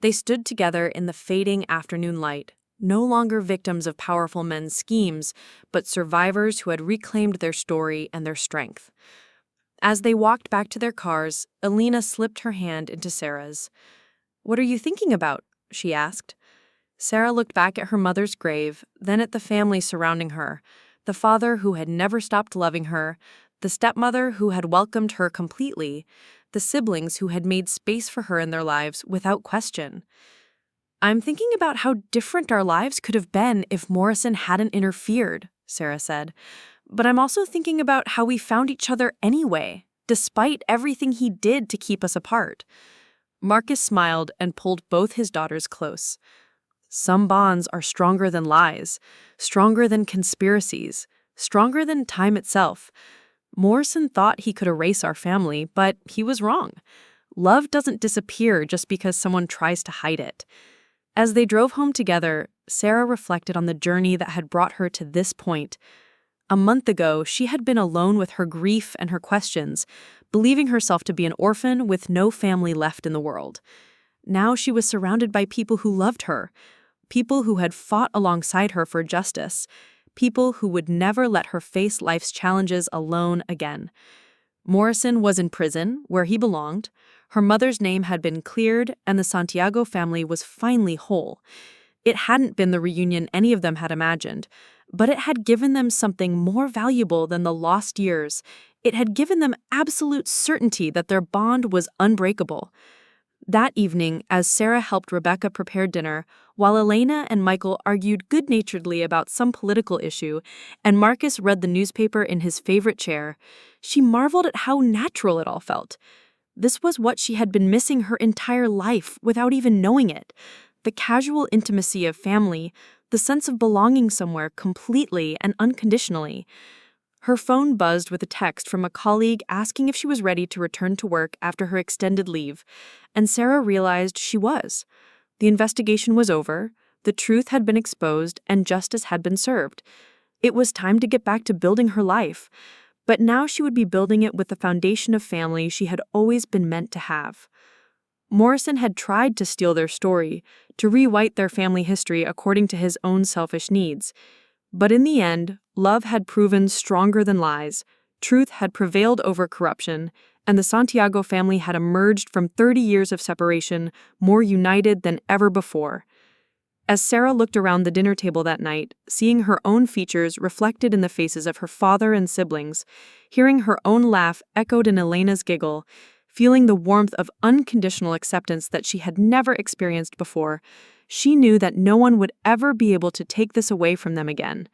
C: They stood together in the fading afternoon light, no longer victims of powerful men's schemes, but survivors who had reclaimed their story and their strength. As they walked back to their cars, Elena slipped her hand into Sarah's. "What are you thinking about?" she asked. Sarah looked back at her mother's grave, then at the family surrounding her, the father who had never stopped loving her, the stepmother who had welcomed her completely, the siblings who had made space for her in their lives without question. "I'm thinking about how different our lives could have been if Morrison hadn't interfered," Sarah said. "But I'm also thinking about how we found each other anyway, despite everything he did to keep us apart." Marcus smiled and pulled both his daughters close. "Some bonds are stronger than lies, stronger than conspiracies, stronger than time itself. Morrison thought he could erase our family, but he was wrong. Love doesn't disappear just because someone tries to hide it." As they drove home together, Sarah reflected on the journey that had brought her to this point. A month ago, she had been alone with her grief and her questions, believing herself to be an orphan with no family left in the world. Now she was surrounded by people who loved her, people who had fought alongside her for justice, people who would never let her face life's challenges alone again. Morrison was in prison, where he belonged. Her mother's name had been cleared, and the Santiago family was finally whole. It hadn't been the reunion any of them had imagined, but it had given them something more valuable than the lost years. It had given them absolute certainty that their bond was unbreakable. That evening, as Sarah helped Rebecca prepare dinner, while Elena and Michael argued good-naturedly about some political issue, and Marcus read the newspaper in his favorite chair, she marveled at how natural it all felt. This was what she had been missing her entire life without even knowing it. The casual intimacy of family, the sense of belonging somewhere completely and unconditionally. Her phone buzzed with a text from a colleague asking if she was ready to return to work after her extended leave, and Sarah realized she was. The investigation was over, the truth had been exposed, and justice had been served. It was time to get back to building her life, but now she would be building it with the foundation of family she had always been meant to have. Morrison had tried to steal their story, to rewrite their family history according to his own selfish needs. But in the end, love had proven stronger than lies, truth had prevailed over corruption, and the Santiago family had emerged from 30 years of separation more united than ever before. As Sarah looked around the dinner table that night, seeing her own features reflected in the faces of her father and siblings, hearing her own laugh echoed in Elena's giggle, feeling the warmth of unconditional acceptance that she had never experienced before, she knew that no one would ever be able to take this away from them again.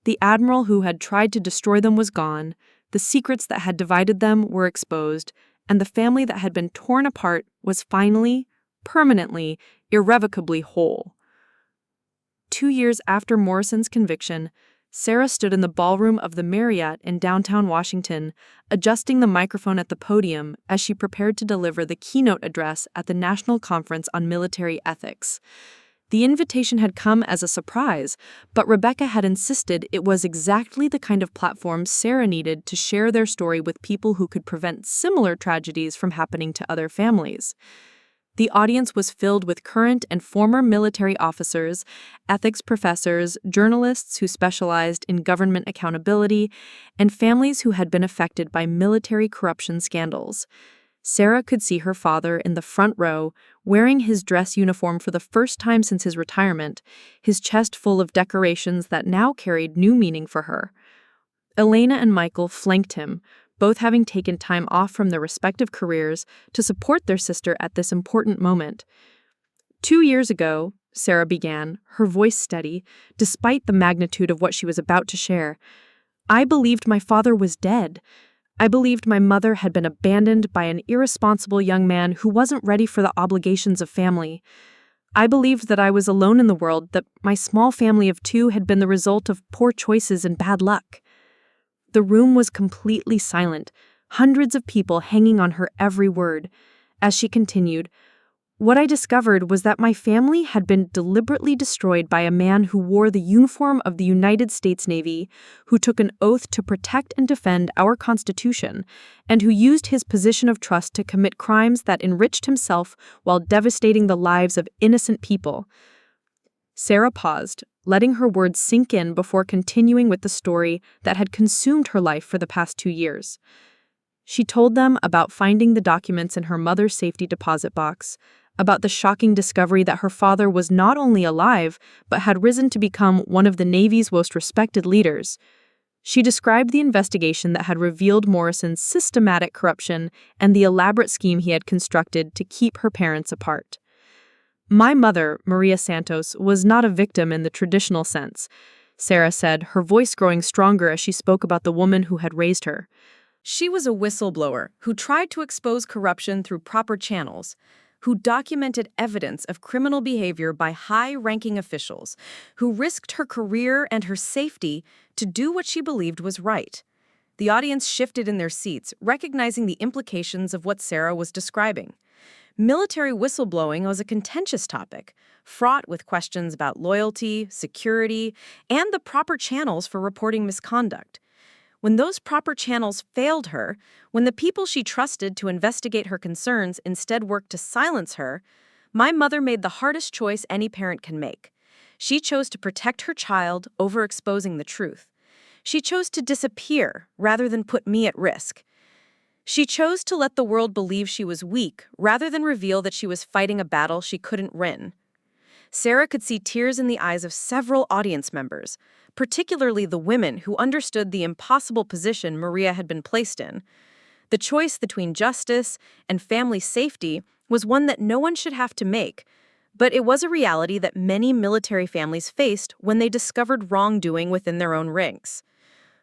C: The Admiral who had tried to destroy them was gone, the secrets that had divided them were exposed, and the family that had been torn apart was finally, permanently, irrevocably whole. 2 years after Morrison's conviction, Sarah stood in the ballroom of the Marriott in downtown Washington, adjusting the microphone at the podium as she prepared to deliver the keynote address at the National Conference on Military Ethics. The invitation had come as a surprise, but Rebecca had insisted it was exactly the kind of platform Sarah needed to share their story with people who could prevent similar tragedies from happening to other families. The audience was filled with current and former military officers, ethics professors, journalists who specialized in government accountability, and families who had been affected by military corruption scandals. Sarah could see her father in the front row, wearing his dress uniform for the first time since his retirement, his chest full of decorations that now carried new meaning for her. Elena and Michael flanked him, both having taken time off from their respective careers to support their sister at this important moment. 2 years ago, Sarah began, her voice steady, despite the magnitude of what she was about to share, I believed my father was dead. I believed my mother had been abandoned by an irresponsible young man who wasn't ready for the obligations of family. I believed that I was alone in the world, that my small family of 2 had been the result of poor choices and bad luck. The room was completely silent, hundreds of people hanging on her every word. As she continued, "What I discovered was that my family had been deliberately destroyed by a man who wore the uniform of the United States Navy, who took an oath to protect and defend our Constitution, and who used his position of trust to commit crimes that enriched himself while devastating the lives of innocent people." Sarah paused, letting her words sink in before continuing with the story that had consumed her life for the past 2 years. She told them about finding the documents in her mother's safety deposit box, about the shocking discovery that her father was not only alive, but had risen to become one of the Navy's most respected leaders. She described the investigation that had revealed Morrison's systematic corruption and the elaborate scheme he had constructed to keep her parents apart. "My mother, Maria Santos, was not a victim in the traditional sense," Sarah said, her voice growing stronger as she spoke about the woman who had raised her.
A: She was a whistleblower who tried to expose corruption through proper channels, who documented evidence of criminal behavior by high-ranking officials, who risked her career and her safety to do what she believed was right. The audience shifted in their seats, recognizing the implications of what Sarah was describing. Military whistleblowing was a contentious topic, fraught with questions about loyalty, security, and the proper channels for reporting misconduct. When those proper channels failed her, when the people she trusted to investigate her concerns instead worked to silence her, my mother made the hardest choice any parent can make. She chose to protect her child over exposing the truth. She chose to disappear rather than put me at risk. She chose to let the world believe she was weak rather than reveal that she was fighting a battle she couldn't win. Sarah could see tears in the eyes of several audience members, particularly the women who understood the impossible position Maria had been placed in. The choice between justice and family safety was one that no one should have to make, but it was a reality that many military families faced when they discovered wrongdoing within their own ranks.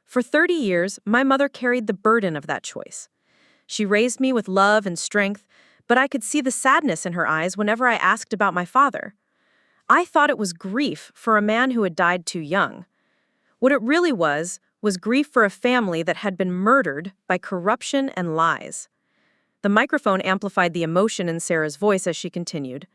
A: For 30 years, my mother carried the burden of that choice. She raised me with love and strength, but I could see the sadness in her eyes whenever I asked about my father. I thought it was grief for a man who had died too young. What it really was grief for a family that had been murdered by corruption and lies. The microphone amplified the emotion in Sarah's voice as she continued.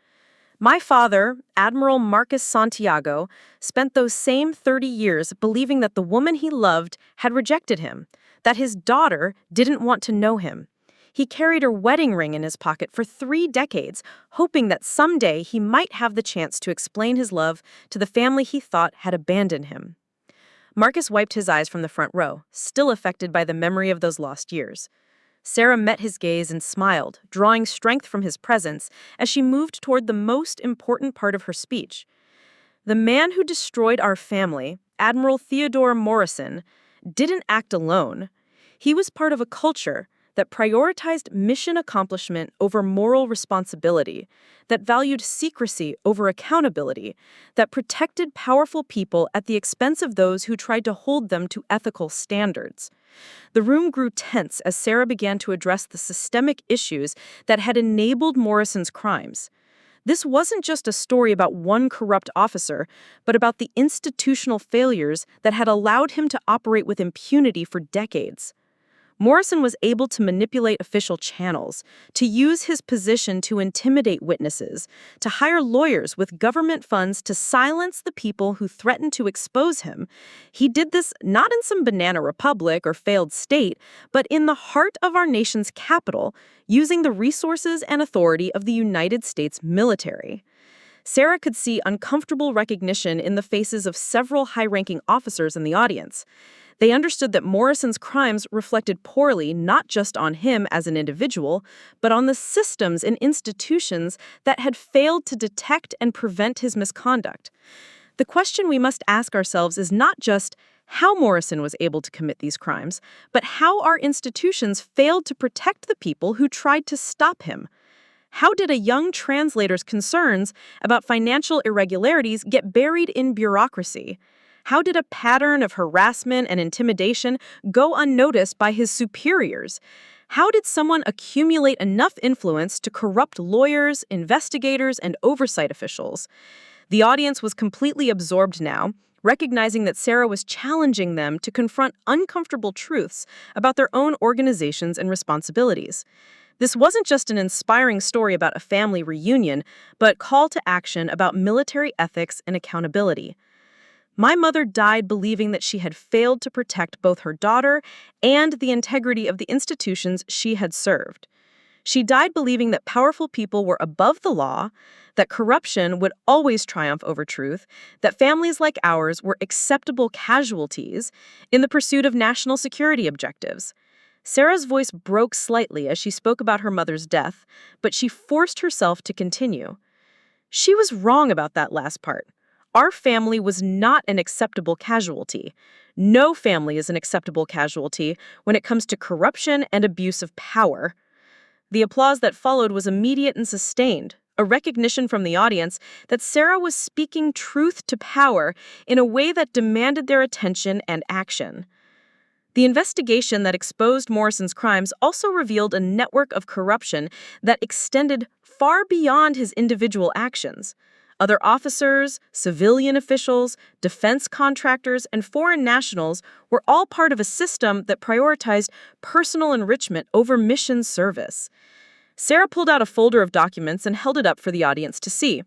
A: My father, Admiral Marcus Santiago, spent those same 30 years believing that the woman he loved had rejected him, that his daughter didn't want to know him. He carried her wedding ring in his pocket for 3 decades, hoping that someday he might have the chance to explain his love to the family he thought had abandoned him. Marcus wiped his eyes from the front row, still affected by the memory of those lost years. Sarah met his gaze and smiled, drawing strength from his presence as she moved toward the most important part of her speech. The man who destroyed our family, Admiral Theodore Morrison, didn't act alone. He was part of a culture that prioritized mission accomplishment over moral responsibility, that valued secrecy over accountability, that protected powerful people at the expense of those who tried to hold them to ethical standards. The room grew tense as Sarah began to address the systemic issues that had enabled Morrison's crimes. This wasn't just a story about one corrupt officer, but about the institutional failures that had allowed him to operate with impunity for decades. Morrison was able to manipulate official channels, to use his position to intimidate witnesses, to hire lawyers with government funds to silence the people who threatened to expose him. He did this not in some banana republic or failed state, but in the heart of our nation's capital, using the resources and authority of the United States military. Sarah could see uncomfortable recognition in the faces of several high-ranking officers in the audience. They understood that Morrison's crimes reflected poorly not just on him as an individual, but on the systems and institutions that had failed to detect and prevent his misconduct. The question we must ask ourselves is not just how Morrison was able to commit these crimes, but how our institutions failed to protect the people who tried to stop him. How did a young translator's concerns about financial irregularities get buried in bureaucracy? How did a pattern of harassment and intimidation go unnoticed by his superiors? How did someone accumulate enough influence to corrupt lawyers, investigators, and oversight officials? The audience was completely absorbed now,
C: recognizing that Sarah was challenging them to confront uncomfortable truths about their own organizations and responsibilities. This wasn't just an inspiring story about a family reunion, but call to action about military ethics and accountability. My mother died believing that she had failed to protect both her daughter and the integrity of the institutions she had served. She died believing that powerful people were above the law, that corruption would always triumph over truth, that families like ours were acceptable casualties in the pursuit of national security objectives. Sarah's voice broke slightly as she spoke about her mother's death, but she forced herself to continue. She was wrong about that last part. Our family was not an acceptable casualty. No family is an acceptable casualty when it comes to corruption and abuse of power. The applause that followed was immediate and sustained, a recognition from the audience that Sarah was speaking truth to power in a way that demanded their attention and action. The investigation that exposed Morrison's crimes also revealed a network of corruption that extended far beyond his individual actions. Other officers, civilian officials, defense contractors, and foreign nationals were all part of a system that prioritized personal enrichment over mission service. Sarah pulled out a folder of documents and held it up for the audience to see.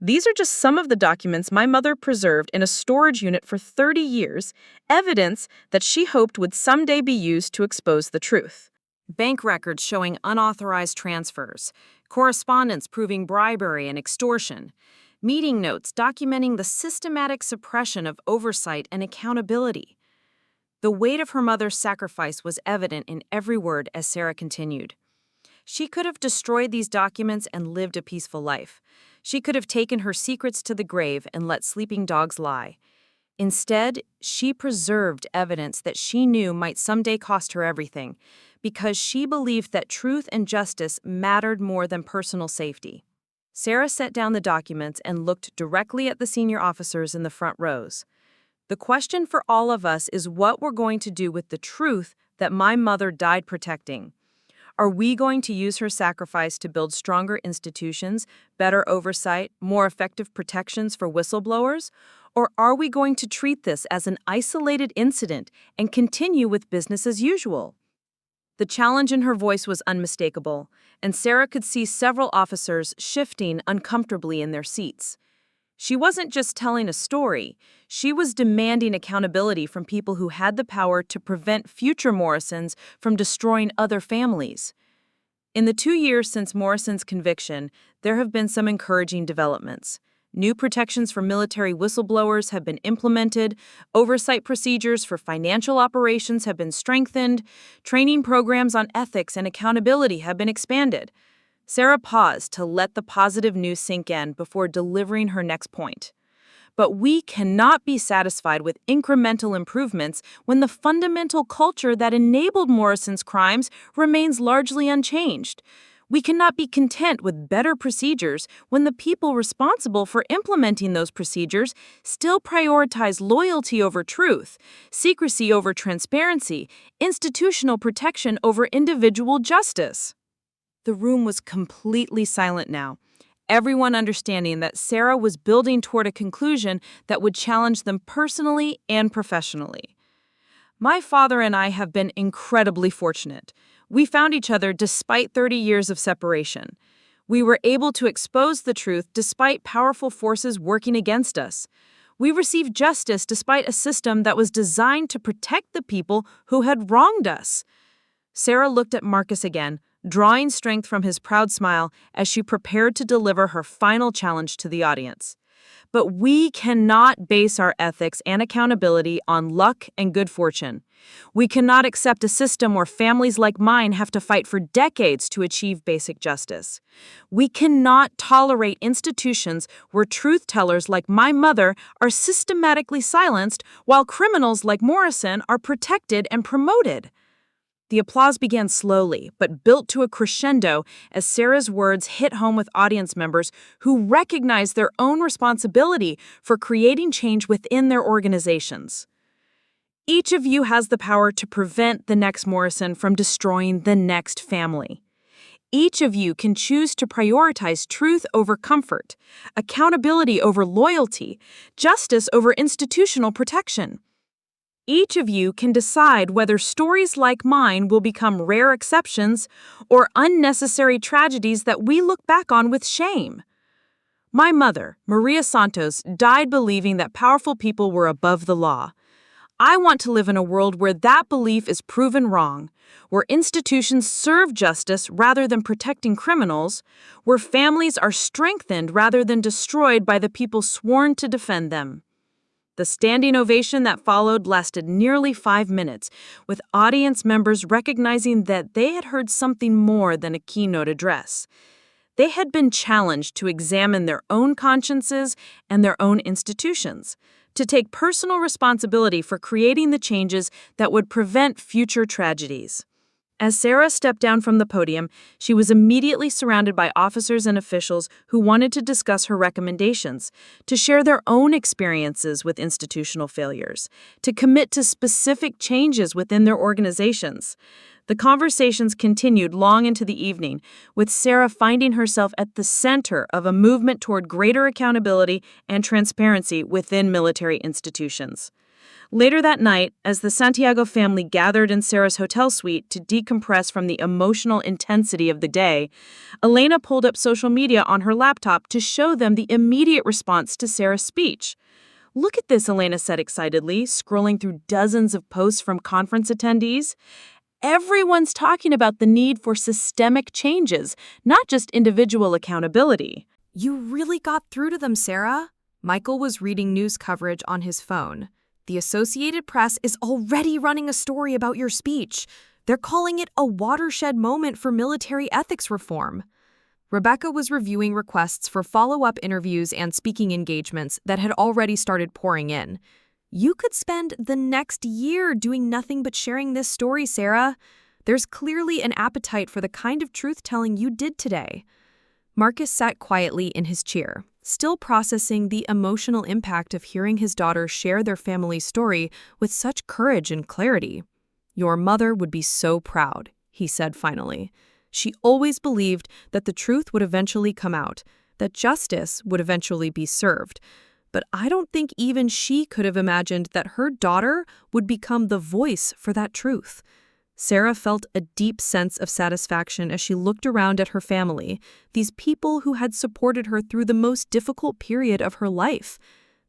C: These are just some of the documents my mother preserved in a storage unit for 30 years, evidence that she hoped would someday be used to expose the truth.
A: Bank records showing unauthorized transfers, correspondence proving bribery and extortion, meeting notes documenting the systematic suppression of oversight and accountability. The weight of her mother's sacrifice was evident in every word as Sarah continued. She could have destroyed these documents and lived a peaceful life. She could have taken her secrets to the grave and let sleeping dogs lie. Instead, she preserved evidence that she knew might someday cost her everything, because she believed that truth and justice mattered more than personal safety. Sarah set down the documents and looked directly at the senior officers in the front rows. The question for all of us is what we're going to do with the truth that my mother died protecting. Are we going to use her sacrifice to build stronger institutions, better oversight, more effective protections for whistleblowers? Or are we going to treat this as an isolated incident and continue with business as usual? The challenge in her voice was unmistakable, and Sarah could see several officers shifting uncomfortably in their seats. She wasn't just telling a story, she was demanding accountability from people who had the power to prevent future Morrisons from destroying other families. In the 2 years since Morrison's conviction, there have been some encouraging developments. New protections for military whistleblowers have been implemented, oversight procedures for financial operations have been strengthened, training programs on ethics and accountability have been expanded. Sarah paused to let the positive news sink in before delivering her next point. But we cannot be satisfied with incremental improvements when the fundamental culture that enabled Morrison's crimes remains largely unchanged. We cannot be content with better procedures when the people responsible for implementing those procedures still prioritize loyalty over truth, secrecy over transparency, institutional protection over individual justice. The room was completely silent now, everyone understanding that Sarah was building toward a conclusion that would challenge them personally and professionally. My father and I have been incredibly fortunate. We found each other despite 30 years of separation. We were able to expose the truth despite powerful forces working against us. We received justice despite a system that was designed to protect the people who had wronged us. Sarah looked at Marcus again, drawing strength from his proud smile as she prepared to deliver her final challenge to the audience. But we cannot base our ethics and accountability on luck and good fortune. We cannot accept a system where families like mine have to fight for decades to achieve basic justice. We cannot tolerate institutions where truth-tellers like my mother are systematically silenced while criminals like Morrison are protected and promoted. The applause began slowly, but built to a crescendo as Sarah's words hit home with audience members who recognized their own responsibility for creating change within their organizations. Each of you has the power to prevent the next Morrison from destroying the next family.
C: Each of you can choose to prioritize truth over comfort, accountability over loyalty, justice over institutional protection. Each of you can decide whether stories like mine will become rare exceptions or unnecessary tragedies that we look back on with shame. My mother, Maria Santos, died believing that powerful people were above the law. I want to live in a world where that belief is proven wrong, where institutions serve justice rather than protecting criminals, where families are strengthened rather than destroyed by the people sworn to defend them. The standing ovation that followed lasted nearly 5 minutes, with audience members recognizing that they had heard something more than a keynote address. They had been challenged to examine their own consciences and their own institutions, to take personal responsibility for creating the changes that would prevent future tragedies. As Sarah stepped down from the podium, she was immediately surrounded by officers and officials who wanted to discuss her recommendations, to share their own experiences with institutional failures, to commit to specific changes within their organizations. The conversations continued long into the evening, with Sarah finding herself at the center of a movement toward greater accountability and transparency within military institutions. Later that night, as the Santiago family gathered in Sarah's hotel suite to decompress from the emotional intensity of the day, Elena pulled up social media on her laptop to show them the immediate response to Sarah's speech. "Look at this," Elena said excitedly, scrolling through dozens of posts from conference attendees. "Everyone's talking about the need for systemic changes, not just individual accountability."
B: You really got through to them, Sarah. Michael was reading news coverage on his phone. The Associated Press is already running a story about your speech. They're calling it a watershed moment for military ethics reform. Rebecca was reviewing requests for follow-up interviews and speaking engagements that had already started pouring in. You could spend the next year doing nothing but sharing this story, Sarah. There's clearly an appetite for the kind of truth-telling you did today. Marcus sat quietly in his chair, still processing the emotional impact of hearing his daughter share their family's story with such courage and clarity. "Your mother would be so proud," he said finally. "She always believed that the truth would eventually come out, that justice would eventually be served. But I don't think even she could have imagined that her daughter would become the voice for that truth." Sarah felt a deep sense of satisfaction as she looked around at her family, these people who had supported her through the most difficult period of her life.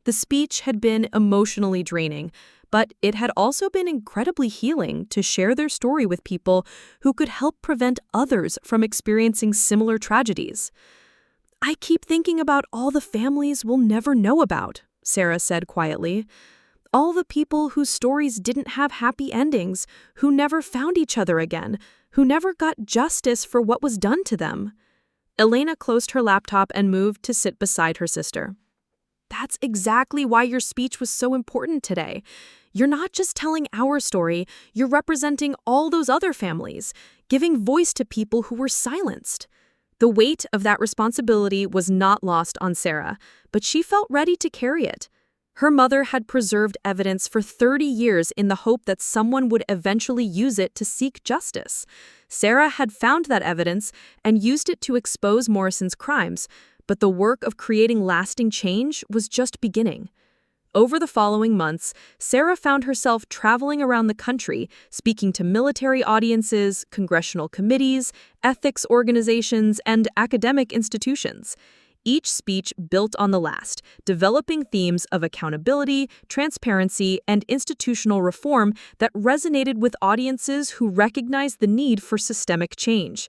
B: The speech had been emotionally draining, but it had also been incredibly healing to share their story with people who could help prevent others from experiencing similar tragedies. "I keep thinking about all the families we'll never know about," Sarah said quietly. "All the people whose stories didn't have happy endings, who never found each other again, who never got justice for what was done to them." Elena closed her laptop and moved to sit beside her sister. "That's exactly why your speech was so important today. You're not just telling our story, you're representing all those other families, giving voice to people who were silenced." The weight of that responsibility was not lost on Sarah, but she felt ready to carry it. Her mother had preserved evidence for 30 years in the hope that someone would eventually use it to seek justice. Sarah had found that evidence and used it to expose Morrison's crimes, but the work of creating lasting change was just beginning. Over the following months, Sarah found herself traveling around the country, speaking to military audiences, congressional committees, ethics organizations, and academic institutions. Each speech built on the last, developing themes of accountability, transparency, and institutional reform that resonated with audiences who recognized the need for systemic change.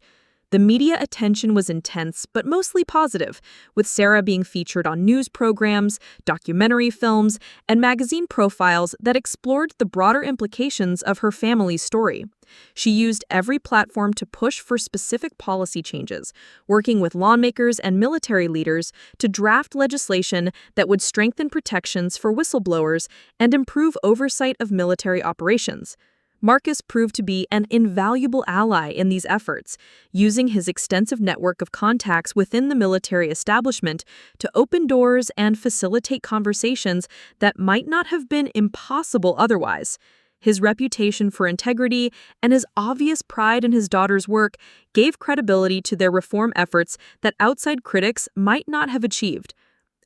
B: The media attention was intense, but mostly positive, with Sarah being featured on news programs, documentary films, and magazine profiles that explored the broader implications of her family's story. She used every platform to push for specific policy changes, working with lawmakers and military leaders to draft legislation that would strengthen protections for whistleblowers and improve oversight of military operations. Marcus proved to be an invaluable ally in these efforts, using his extensive network of contacts within the military establishment to open doors and facilitate conversations that might not have been impossible otherwise.
C: His reputation for integrity and his obvious pride in his daughter's work gave credibility to their reform efforts that outside critics might not have achieved.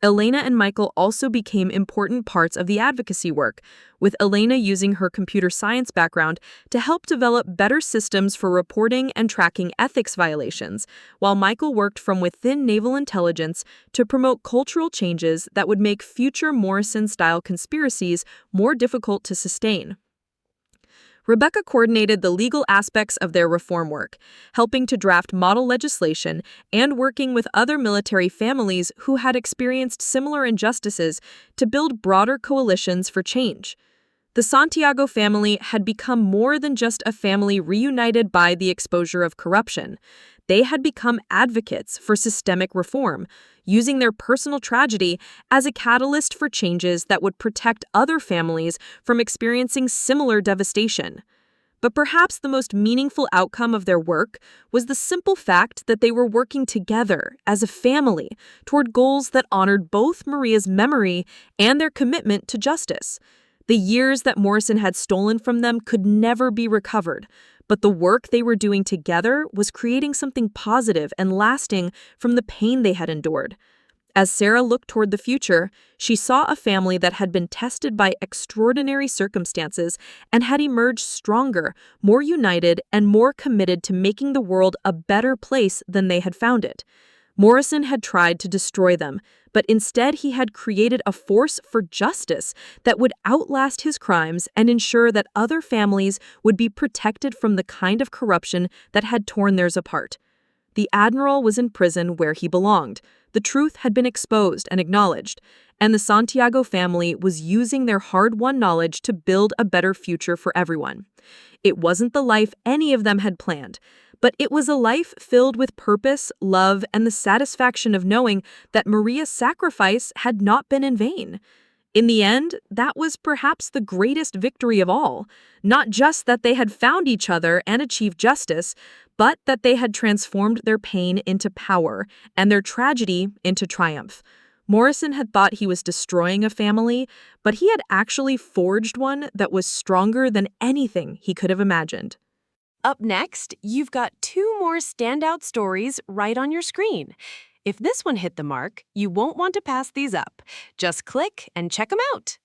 C: Elena and Michael also became important parts of the advocacy work, with Elena using her computer science background to help develop better systems for reporting and tracking ethics violations, while Michael worked from within naval intelligence to promote cultural changes that would make future Morrison-style conspiracies more difficult to sustain. Rebecca coordinated the legal aspects of their reform work, helping to draft model legislation and working with other military families who had experienced similar injustices to build broader coalitions for change. The Santiago family had become more than just a family reunited by the exposure of corruption. They had become advocates for systemic reform, using their personal tragedy as a catalyst for changes that would protect other families from experiencing similar devastation. But perhaps the most meaningful outcome of their work was the simple fact that they were working together as a family toward goals that honored both Maria's memory and their commitment to justice. The years that Morrison had stolen from them could never be recovered, but the work they were doing together was creating something positive and lasting from the pain they had endured. As Sarah looked toward the future, she saw a family that had been tested by extraordinary circumstances and had emerged stronger, more united, and more committed to making the world a better place than they had found it. Morrison had tried to destroy them, but instead he had created a force for justice that would outlast his crimes and ensure that other families would be protected from the kind of corruption that had torn theirs apart. The Admiral was in prison where he belonged. The truth had been exposed and acknowledged, and the Santiago family was using their hard-won knowledge to build a better future for everyone. It wasn't the life any of them had planned, but it was a life filled with purpose, love, and the satisfaction of knowing that Maria's sacrifice had not been in vain. In the end, that was perhaps the greatest victory of all, not just that they had found each other and achieved justice, but that they had transformed their pain into power and their tragedy into triumph. Morrison had thought he was destroying a family, but he had actually forged one that was stronger than anything he could have imagined.
E: Up next, you've got 2 more standout stories right on your screen. If this one hit the mark, you won't want to pass these up. Just click and check them out.